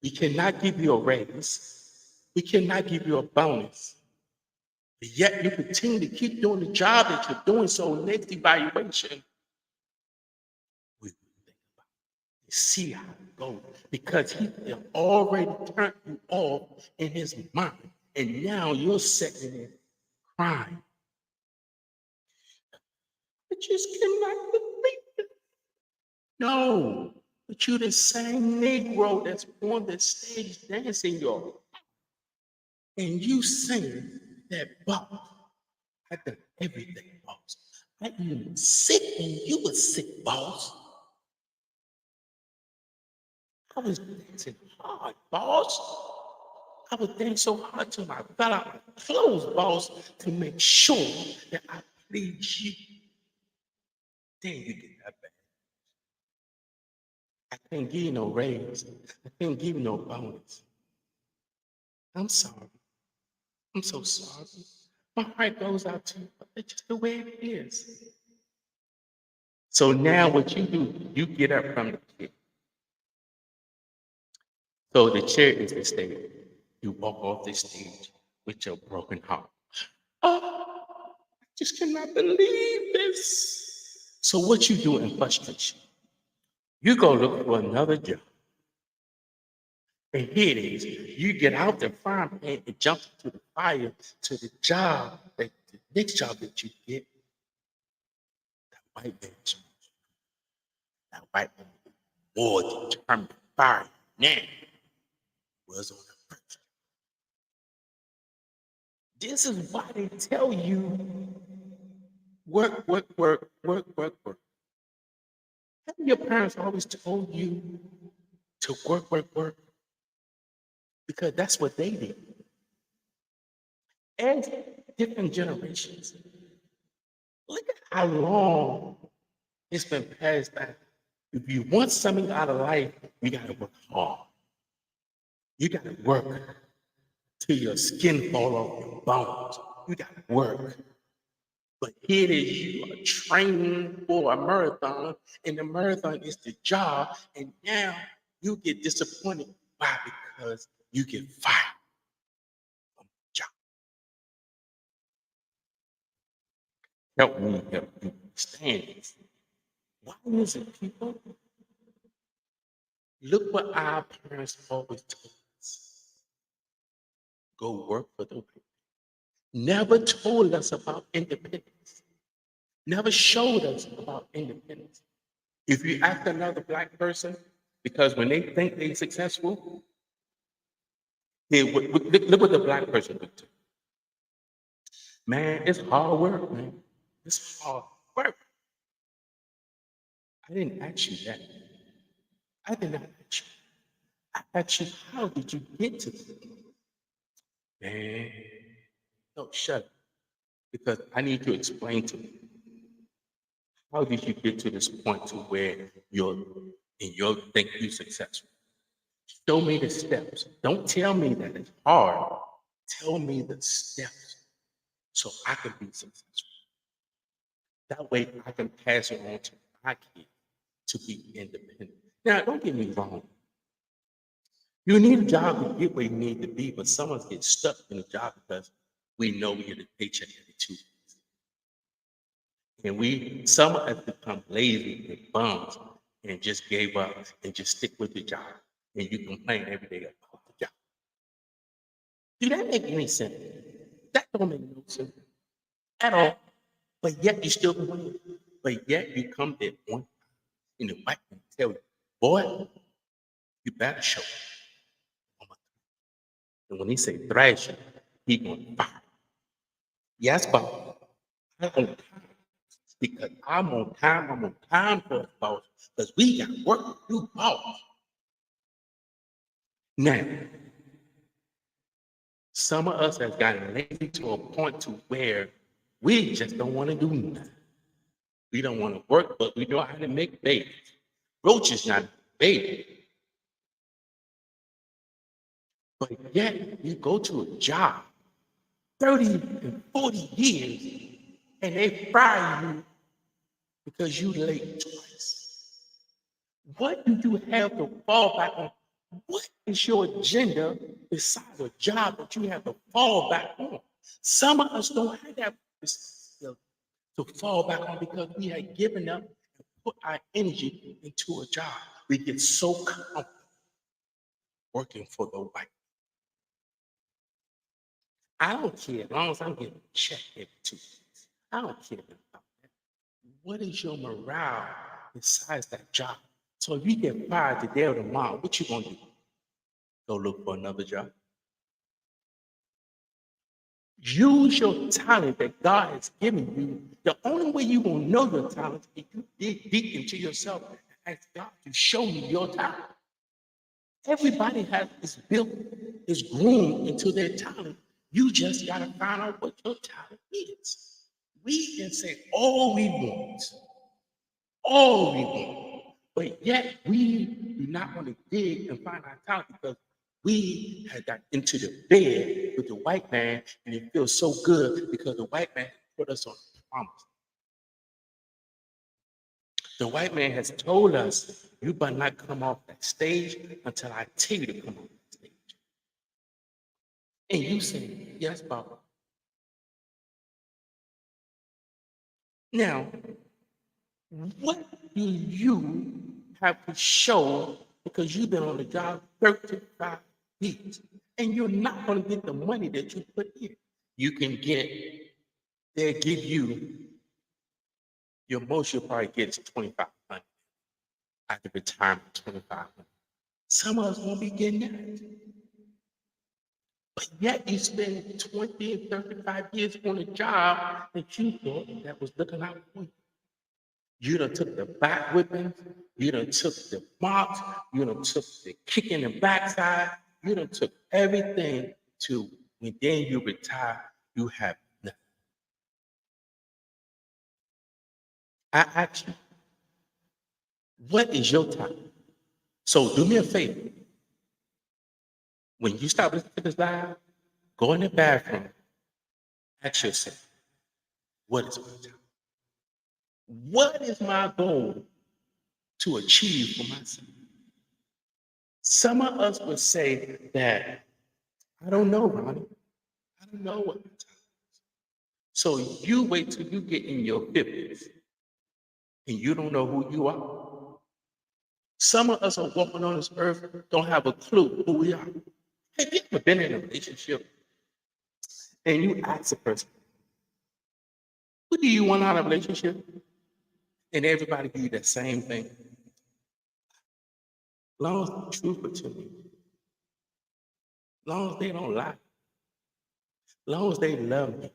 we cannot give you a raise. We cannot give you a bonus. But yet you continue to keep doing the job that you're doing. So next evaluation, we think about it, see how it goes. Because he had already turned you off in his mind. And now you're sitting there crying. I just cannot believe it. No, but you're the same Negro that's on the stage dancing, y'all. And you saying that, boss, I done everything, boss. I even sick when you was sick, boss. I was dancing hard, boss. I was dancing so hard till I fell out my clothes, boss, to make sure that I please you. Then you get that back. I can't give you no raise. I can't give you no bonus. I'm sorry. I'm so sorry. My heart goes out to you, but it's just the way it is. So now what you do, you get up from the chair. So the chair is the stage. You walk off the stage with your broken heart. Oh, I just cannot believe this. So what you do in frustration? You go look for another job. And here it is. You get out the frying pan and jump into the fire to the job, the next job that you get, that white man, that white man more determined fire now was on the first. This is why they tell you work, work, work, work, work, work. Haven't your parents always told you to work, work, work? Because that's what they did. And different generations. Look at how long it's been passed down. If you want something out of life, you got to work hard. You got to work till your skin fall off your bones. You got to work. But here it is, you are training for a marathon, and the marathon is the job, and now you get disappointed. Why? Because you get fired from the job. Help me help you understand this. Why is it, people? Look what our parents always told us. Go work for the people. Never told us about independence. Never showed us about independence. If you ask another black person, because when they think they're successful, look what the black person would do. Man, it's hard work, man. It's hard work. I didn't ask you that. I did not ask you. I asked you, how did you get to this? Man, no, shut up. Because I need to explain to you. How did you get to this point to where you're think you're successful? Show me the steps. Don't tell me that it's hard. Tell me the steps so I can be successful. That way I can pass it on to my kids to be independent. Now, don't get me wrong. You need a job to get where you need to be, but some of us get stuck in a job because we know we get a paycheck every 2 weeks. And some of us become lazy and bums and just gave up and just stick with the job. And you complain every day about the job. Do that make any sense? That don't make no sense at all. But yet you still complain. But yet you come there one time and the white man tell you, boy, you better show up. And when he say thrash you, he gonna fire. Yes, but I'm on time. Because I'm on time, for the boss. Because we got work to do, boss. Now, some of us has gotten lazy to a point to where we just don't want to do nothing. We don't want to work, but we know how to make babies. Roach is not a baby. But yet you go to a job 30 and 40 years and they fire you because you late twice. What do you have to fall back on? What is your agenda besides a job that you have to fall back on? Some of us don't have that to fall back on because we had given up and put our energy into a job. We get so comfortable working for the white. I don't care as long as I'm getting a check every 2 weeks. I don't care about that. What is your morale besides that job? So if you get fired today or tomorrow, what you gonna do? Go look for another job? Use your talent that God has given you. The only way you're going to know your talent is you dig deep into yourself and ask God to show you your talent. Everybody is built, is groomed into their talent. You just got to find out what your talent is. We can say all we want, but yet we do not want to dig and find our talent because we had got into the bed with the white man and it feels so good because the white man put us on a promise. The white man has told us, you better not come off that stage until I tell you to come off that stage. And you say, yes, Papa. Now, what do you have to show because you've been on the job 35 years and you're not going to get the money that you put in? You can get, they'll give you, your most you'll probably get is 2,500 after retirement, 2,500. Some of us won't be getting that. But yet you spend 20 and 35 years on a job that you thought that was looking out for you. You done took the back whipping, you done took the mops, you done took the kick in the backside, you done took everything to when then you retire, you have nothing. I ask you, what is your time? So do me a favor. When you stop listening to this live, go in the bathroom, ask yourself, what is my time? What is my goal to achieve for myself? Some of us would say that, I don't know, Ronnie. I don't know what my time is. So you wait till you get in your 50s and you don't know who you are. Some of us are walking on this earth, don't have a clue who we are. Have you ever been in a relationship and you ask a person, what do you want out of a relationship? And everybody give you the same thing. As long as the truth are to me, as long as they don't lie, as long as they love me,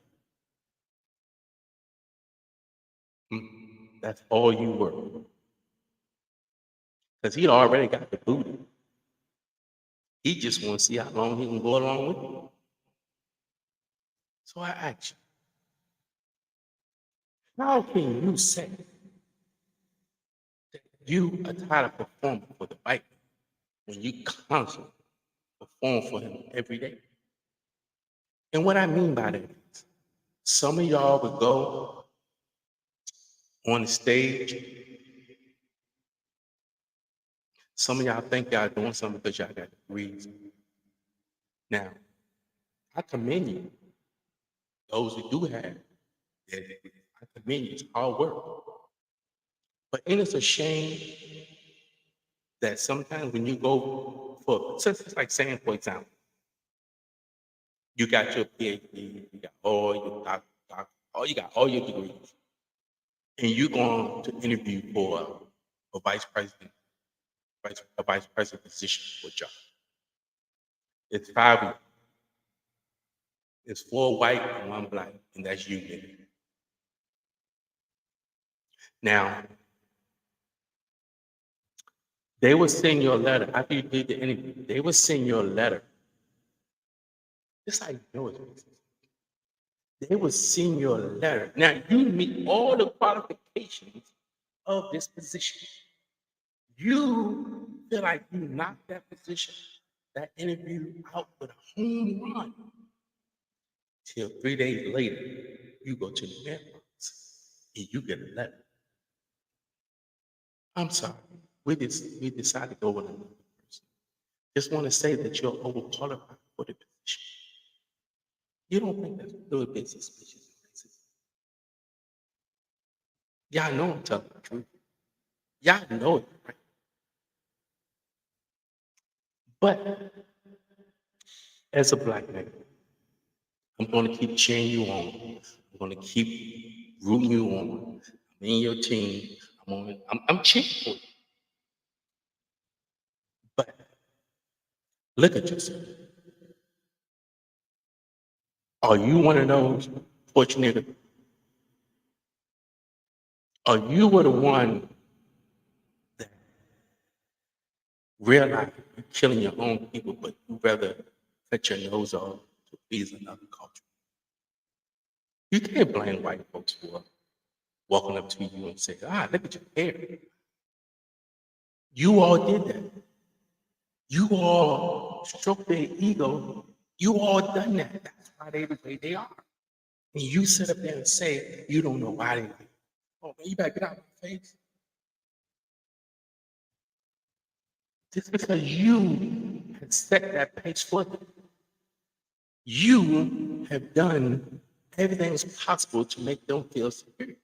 that's all you work. Because he already got the booty. He just want to see how long he can go along with you. So I ask you, how can you say that you are tired of performing for the white man when you constantly perform for him every day? And what I mean by that is, some of y'all would go on the stage. Some of y'all think y'all doing something because y'all got degrees. Now, I commend you. Those who do have that, I commend you. It's hard work. But ain't it a shame that sometimes when you go for, so it's like saying, for example, you got your PhD, you got all your you got all your degrees, and you go on to interview for a vice president position for a job. It's 5 of you. It's 4 white and 1 black, and that's you, nigga. Now, they will send you a letter after you did the interview. They will send you a letter. This how you know it's racist. They will send you a letter. Now you meet all the qualifications of this position. You feel like you knocked that position, that interview out with a home run. Till 3 days later, you go to the mailbox and you get a letter. I'm sorry. We decided to go with another person. Just want to say that you're overqualified for the position. You don't think that's a little bit suspicious? Y'all know I'm telling the truth. Y'all know it, right? But as a black man, I'm going to keep cheering you on. I'm going to keep rooting you on. I'm in your team. I'm cheering for you. But look at yourself. Are you one of those fortunate? Or you were the one that realized you're killing your own people, but you rather cut your nose off to please another culture? You can't blame white folks for walking up to you and say, look at your hair. You all did that. You all stroked their ego. You all done that. That's why they the way they are. And you sit up there and say, you don't know why they like it. Oh, man, you better get out of my face. Just because you have set that pace for them, you have done everything possible to make them feel superior.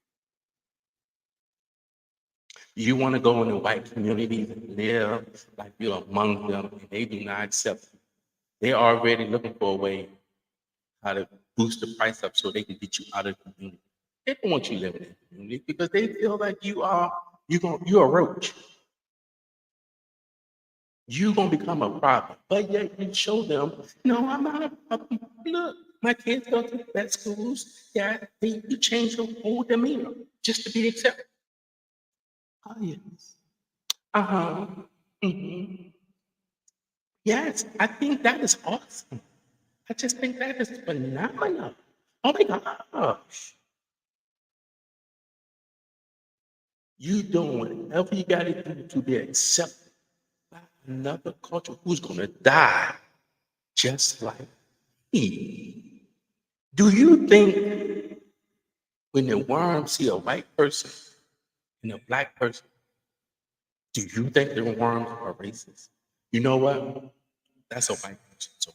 You want to go in the white communities and live like you're among them, and they do not accept you. They're already looking for a way how to boost the price up so they can get you out of the community. They don't want you living in the community because they feel like you're a roach. You're gonna become a problem. But yet you show them, no, I'm not a problem. Look, my kids go to the best schools. Yeah, you change your whole demeanor just to be accepted. Oh yes. Uh-huh. hmm Yes, I think that is awesome. I just think that is phenomenal. Oh my gosh. You doing whatever you got to do to be accepted by another culture who's going to die just like me. Do you think when the worms see a white person and a black person, do you think the worms are racist? You know what? That's a white person. So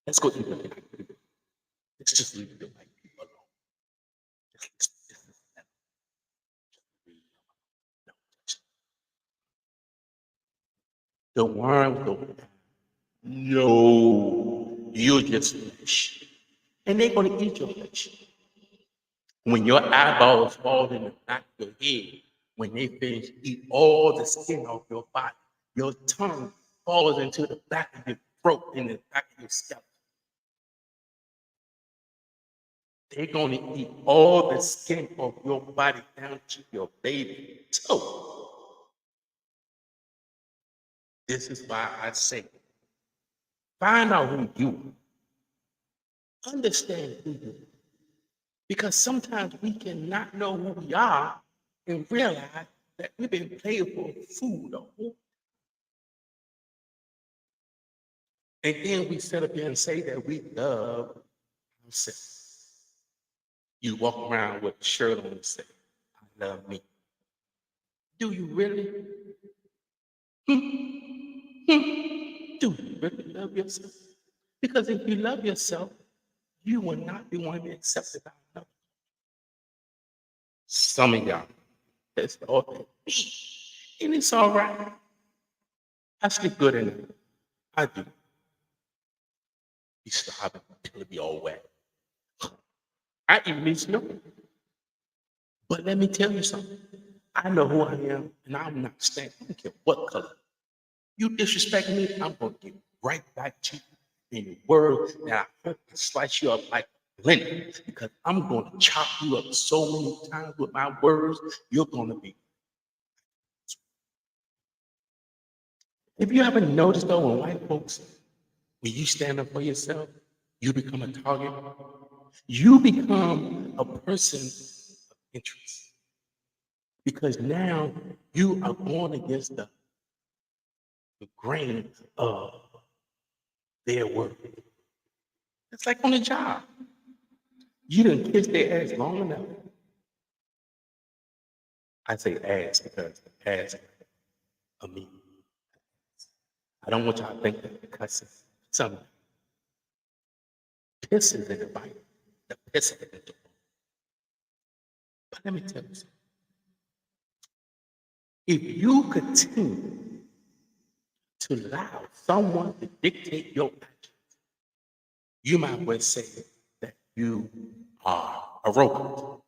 let's go eat the black people. Let's just leave the white people alone. Just leave them alone. The worms go, no, you're just flesh. And they're going to eat your flesh. When your eyeballs fall in the back of your head, when they finish eat all the skin off your body, your tongue falls into the back of your throat and the back of your scalp. They're going to eat all the skin off your body down to your baby toe. This is why I say, find out who you are. Understand who you are. Because sometimes we cannot know who we are and realize that we've been playing for food the whole. And then we sit up here and say that we love ourselves. You walk around with a shirt on and say, I love me. Do you really? Do you really love yourself? Because if you love yourself, you will not be one to be accepted by another. Some of y'all, that's all they be. And it's all right. I sleep good in it. I do. Be starving until it be all wet. I even need snow. But let me tell you something. I know who I am, and I'm not staying. I don't care what color. You disrespect me, I'm going to get right back to you in the word that I hope to slice you up like blender because I'm going to chop you up so many times with my words, you're going to be. If you haven't noticed though, when white folks, when you stand up for yourself, you become a target. You become a person of interest because now you are going against the grain of their word. It's like on a job. You didn't kiss their ass long enough. I say ass because ass of me. I don't want y'all to think that because some piss is in the Bible. The piss is in the Bible. But let me tell you something. If you continue to allow someone to dictate your actions, you might well say that you are a robot.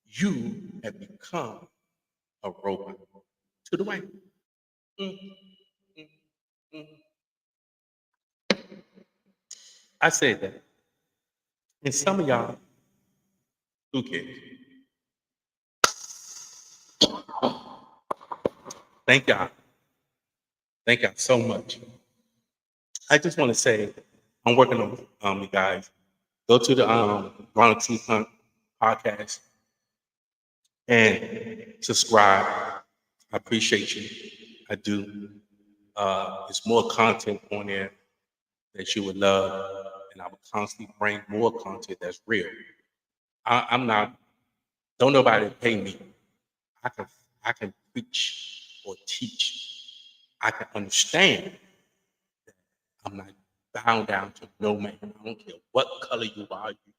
You have become a robot to the white. Mm, mm, mm. I said that. And some of y'all, who cares? Thank y'all. Thank y'all so much. I just want to say I'm working on you guys. Go to the Ronald Truth Hunt podcast and subscribe. I appreciate you. I do. There's more content on there that you would love, and I will constantly bring more content that's real. I'm not. Don't nobody pay me. I can I can preach or teach. I can understand. I'm not bound down to no man. I don't care what color you are. You can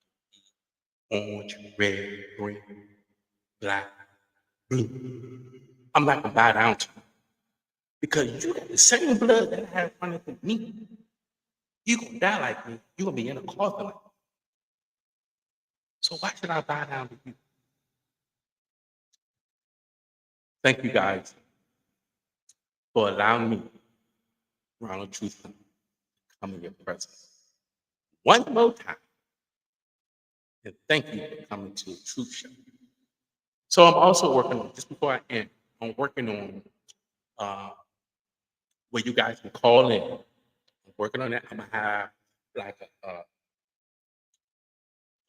be orange, red, green, black, blue. I'm not gonna bow down to you because you got the same blood that I have running through me. You gonna die like me. You gonna be in a coffin like me. So why should I bow down to you? Thank you guys for allowing me, Ronald Truth, to come in your presence one more time. And thank you for coming to the Truth Show. So I'm also working on, just before I end, I'm working on uh, where you guys can call in. I'm working on that. I'm gonna have like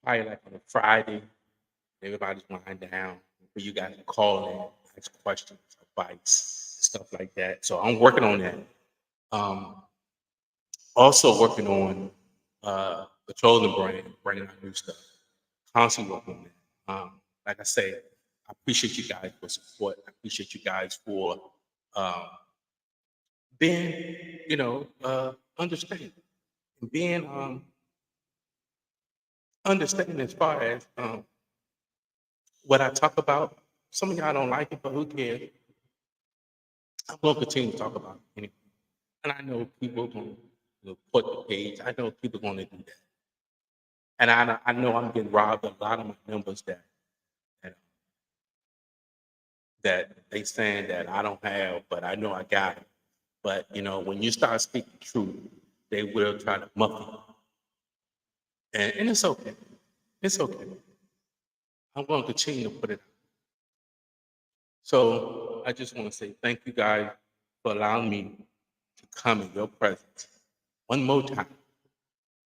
probably like on a Friday, everybody's lying down, where you guys can call in, ask questions, advice, stuff like that. So I'm working on that. Um, Also working on the clothing brand, bringing out new stuff. Constantly working on that. Like I say, I appreciate you guys for support. I appreciate you guys for um, being, understanding and being understanding as far as what I talk about. Some of y'all don't like it, but who cares? I'm gonna continue to talk about it anyway. And I know people are gonna put the page. I know people are gonna do that. And I know I'm getting robbed of a lot of my numbers that that they saying that I don't have, but I know I got it. But when you start speaking truth, they will try to muff it. And it's okay. It's okay. I'm going to continue to put it out. So I just want to say thank you guys for allowing me to come in your presence. One more time,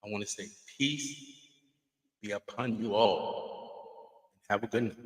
I want to say peace be upon you all. Have a good night.